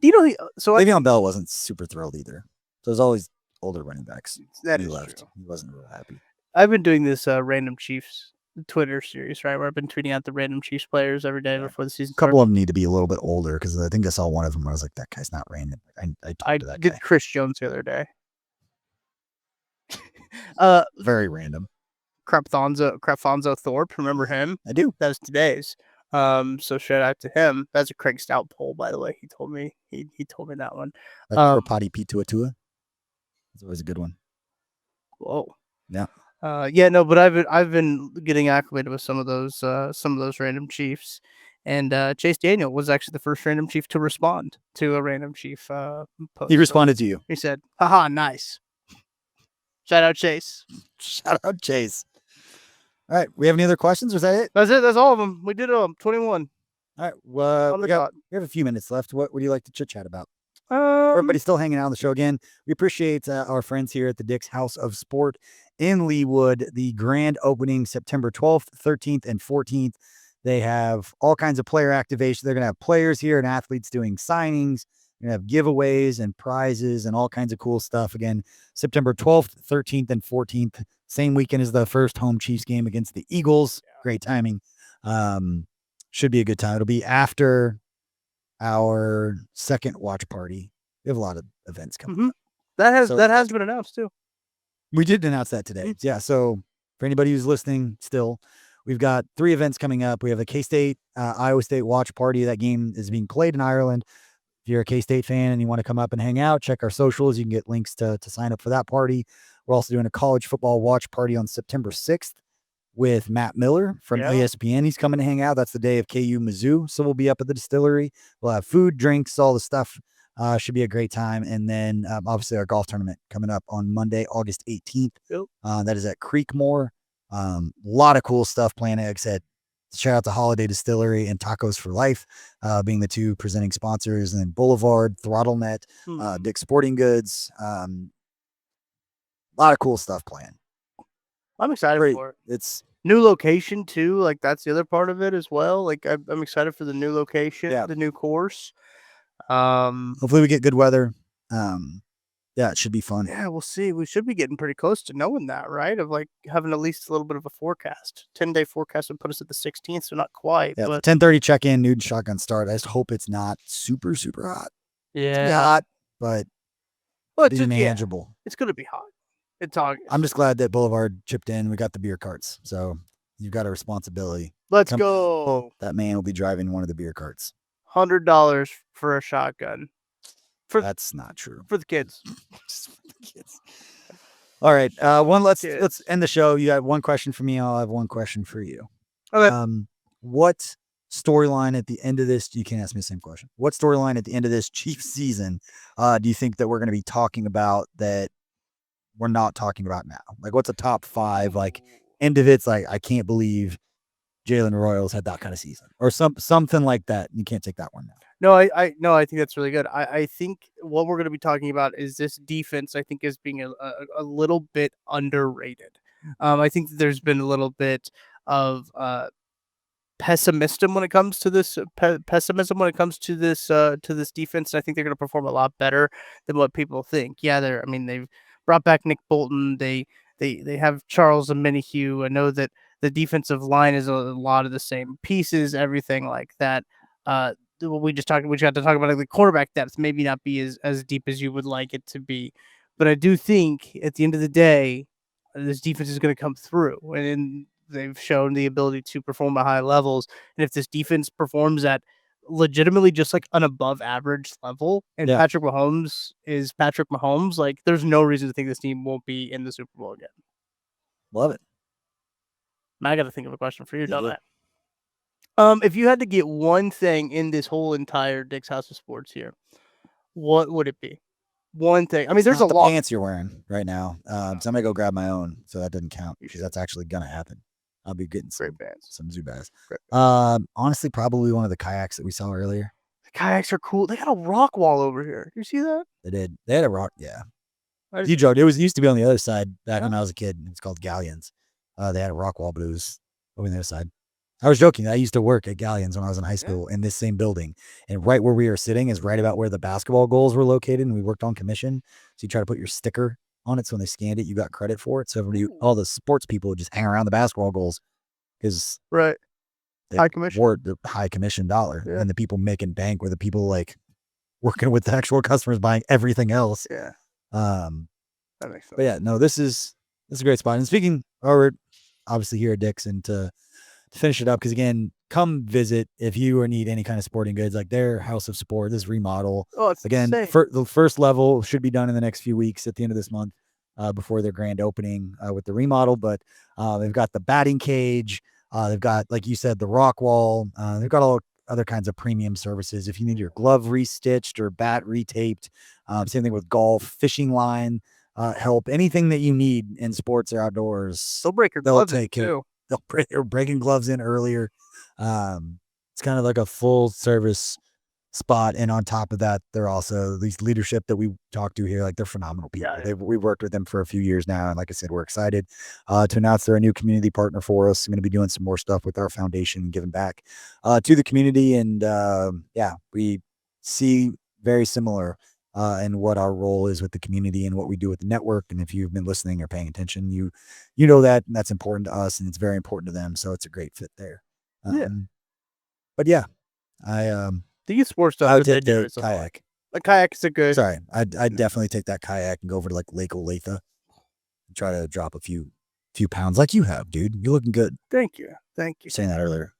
Speaker 2: Do you know?
Speaker 1: Le'Veon Bell wasn't super thrilled either. So there's always older running backs.
Speaker 2: That
Speaker 1: he
Speaker 2: is
Speaker 1: left.
Speaker 2: true.
Speaker 1: He wasn't real happy.
Speaker 2: I've been doing this random Chiefs Twitter series, right, where I've been tweeting out the random Chiefs players every day before the season.
Speaker 1: A couple of them need to be a little bit older because I think I saw one of them where I was like, that guy's not random. I talked to that guy.
Speaker 2: Did Chris Jones the other day.
Speaker 1: Very random.
Speaker 2: Crapfonzo Thorpe, remember him?
Speaker 1: I do.
Speaker 2: That was today's. So shout out to him. That's a Craig Stout poll, by the way. He told me that one.
Speaker 1: For Potty P Tua. That's always a good one.
Speaker 2: Whoa.
Speaker 1: Yeah.
Speaker 2: But I've been getting acclimated with some of those random chiefs, and Chase Daniel was actually the first random chief to respond to a random chief post.
Speaker 1: He responded to you.
Speaker 2: He said, "Haha, nice." Shout out Chase.
Speaker 1: Shout out Chase. All right. We have any other questions? Or is that it?
Speaker 2: That's it. That's all of them. We did 21.
Speaker 1: All right. Well,
Speaker 2: On the
Speaker 1: we have a few minutes left. What would you like to chit chat about?
Speaker 2: dot.
Speaker 1: Everybody's still hanging out on the show again. We appreciate our friends here at the Dick's House of Sport in Leawood. The grand opening September 12th, 13th, and 14th. They have all kinds of player activation. They're going to have players here and athletes doing signings. They're going to have giveaways and prizes and all kinds of cool stuff. Again, September 12th, 13th, and 14th. Same weekend as the first home Chiefs game against the Eagles. Great timing. Should be a good time. It'll be after our second watch party. We have a lot of events coming up.
Speaker 2: That has been announced too.
Speaker 1: We did announce that today. Yeah. So for anybody who's listening still, we've got 3 events coming up. We have the K-State, Iowa State watch party. That game is being played in Ireland. If you're a K-State fan and you want to come up and hang out, check our socials. You can get links to sign up for that party. We're also doing a college football watch party on September 6th with Matt Miller from ESPN. He's coming to hang out. That's the day of KU Mizzou. So we'll be up at the distillery. We'll have food, drinks, all the stuff. Should be a great time. And then obviously our golf tournament coming up on Monday, August 18th.
Speaker 2: Yep.
Speaker 1: That is at Creekmore. A lot of cool stuff planned. Like I said, shout out to Holiday Distillery and Tacos for Life, being the 2 presenting sponsors, and then Boulevard, ThrottleNet, Dick's Sporting Goods. A lot of cool stuff planned.
Speaker 2: I'm excited for it.
Speaker 1: It's
Speaker 2: new location too. Like that's the other part of it as well. Like I'm excited for the new location, the new course.
Speaker 1: Hopefully we get good weather. It should be fun.
Speaker 2: Yeah, we'll see. We should be getting pretty close to knowing that, right? Of like having at least a little bit of a forecast. 10-day forecast would put us at the 16th, so not quite.
Speaker 1: Yeah,
Speaker 2: but
Speaker 1: 10:30 check-in, noon shotgun start. I just hope it's not super, super hot.
Speaker 2: Yeah,
Speaker 1: it's hot, but it's manageable.
Speaker 2: Yeah, it's gonna be hot. It's August.
Speaker 1: I'm just glad that Boulevard chipped in. We got the beer carts, so you've got a responsibility.
Speaker 2: Let's go.
Speaker 1: That man will be driving one of the beer carts.
Speaker 2: $100 for a shotgun.
Speaker 1: That's not true.
Speaker 2: For the kids.
Speaker 1: Just for the kids. All right. Let's end the show. You have one question for me. I'll have one question for you.
Speaker 2: Okay.
Speaker 1: What storyline at the end of this? You can't ask me the same question. What storyline at the end of this Chiefs season do you think that we're going to be talking about that we're not talking about now? Like, what's a top 5? Like, end of it's like, I can't believe Jalen Royals had that kind of season, or something like that. You can't take that one now.
Speaker 2: No, I think that's really good. I think what we're going to be talking about is this defense. I think is being a little bit underrated. I think there's been a little bit of pessimism when it comes to this this defense. And I think they're going to perform a lot better than what people think. Yeah, they've brought back Nick Bolton. They have Charles Omenihu. I know that the defensive line is a lot of the same pieces, everything like that. We got to talk about the quarterback depth, maybe not be as deep as you would like it to be. But I do think at the end of the day, this defense is going to come through. And they've shown the ability to perform at high levels. And if this defense performs at legitimately just like an above average level, and Patrick Mahomes is Patrick Mahomes, like there's no reason to think this team won't be in the Super Bowl again.
Speaker 1: Love it.
Speaker 2: Now I got to think of a question for you, don't I? If you had to get one thing in this whole entire Dick's House of Sports here, what would it be? One thing. I mean, there's a lot.
Speaker 1: Pants you're wearing right now. So I'm gonna go grab my own, so that doesn't count because that's actually gonna happen. I'll be getting some Zubaz. Honestly, probably one of the kayaks that we saw earlier.
Speaker 2: The kayaks are cool. They got a rock wall over here. You see that?
Speaker 1: They did. They had a rock. Yeah. You joked. It used to be on the other side back when I was a kid. It's called Galleons. They had a rock wall, but it was over on the other side. I was joking. I used to work at Galleons when I was in high school in this same building. And right where we were sitting is right about where the basketball goals were located. And we worked on commission. So you try to put your sticker on it. So when they scanned it, you got credit for it. So all the sports people would just hang around the basketball goals because
Speaker 2: high commission.
Speaker 1: Wore the high commission dollar. And the people making bank were the people like working with the actual customers buying everything else.
Speaker 2: Yeah.
Speaker 1: That
Speaker 2: makes sense.
Speaker 1: But yeah, no, this is a great spot. And speaking, we're obviously here at Dick's, and to finish it up, because again, come visit if you need any kind of sporting goods, like their House of Sport, this remodel.
Speaker 2: Oh, it's
Speaker 1: again,
Speaker 2: insane.
Speaker 1: the first level should be done in the next few weeks at the end of this month. before their grand opening with the remodel. But they've got the batting cage. They've got, like you said, the rock wall. They've got all other kinds of premium services. If you need your glove restitched or bat retaped, same thing with golf, fishing line help, anything that you need in sports or outdoors.
Speaker 2: They'll break your
Speaker 1: They'll
Speaker 2: gloves in
Speaker 1: take care.
Speaker 2: too.
Speaker 1: They're breaking gloves in earlier. It's kind of like a full service spot. And on top of that, they're also these leadership that we talked to here. Like, they're phenomenal people.
Speaker 2: Yeah.
Speaker 1: We've worked with them for a few years now. And like I said, we're excited to announce they're a new community partner for us. I'm going to be doing some more stuff with our foundation, giving back to the community. And yeah, we see very similar in what our role is with the community and what we do with the network. And if you've been listening or paying attention, you know that, and that's important to us, and it's very important to them. So it's a great fit there.
Speaker 2: Yeah.
Speaker 1: But yeah, I
Speaker 2: The youth sports stuff.
Speaker 1: I would
Speaker 2: that they
Speaker 1: take
Speaker 2: do
Speaker 1: the
Speaker 2: is a lot.
Speaker 1: kayak.
Speaker 2: The kayaks are good.
Speaker 1: Sorry, I'd definitely take that kayak and go over to like Lake Olathe and try to drop a few pounds like you have, dude. You're looking good.
Speaker 2: Thank you.
Speaker 1: You were saying that earlier.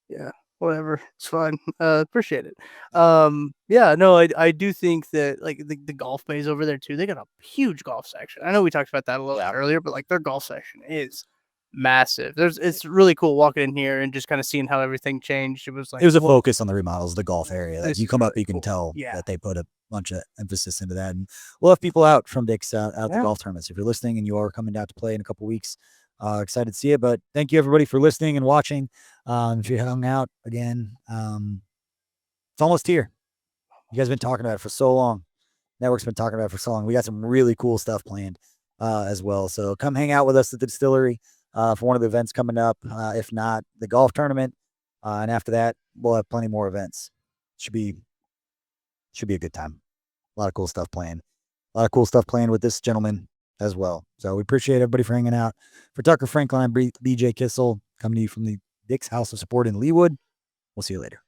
Speaker 2: Yeah, whatever. It's fun. Appreciate it. Yeah, no, I do think that like the golf bays over there too. They got a huge golf section. I know we talked about that a little bit earlier, but like their golf section is massive. It's really cool walking in here and just kind of seeing how everything changed. It was like
Speaker 1: It was a focus on the remodels, the golf area. Like,
Speaker 2: This
Speaker 1: you
Speaker 2: is
Speaker 1: come up,
Speaker 2: really
Speaker 1: you can
Speaker 2: cool.
Speaker 1: tell
Speaker 2: Yeah.
Speaker 1: that they put a bunch of emphasis into that. And we'll have people out from Dick's out at the
Speaker 2: Yeah.
Speaker 1: golf tournaments. If you're listening and you are coming down to play in a couple weeks, excited to see it. But thank you everybody for listening and watching. If you hung out again, it's almost here. You guys have been talking about it for so long. Network's been talking about it for so long. We got some really cool stuff planned as well. So come hang out with us at the distillery for one of the events coming up. If not, the golf tournament. And after that, we'll have plenty more events. Should be a good time. A lot of cool stuff planned. With this gentleman as well. So we appreciate everybody for hanging out. For Tucker Franklin, I'm BJ Kissel, coming to you from the Dick's House of Sport in Leawood. We'll see you later.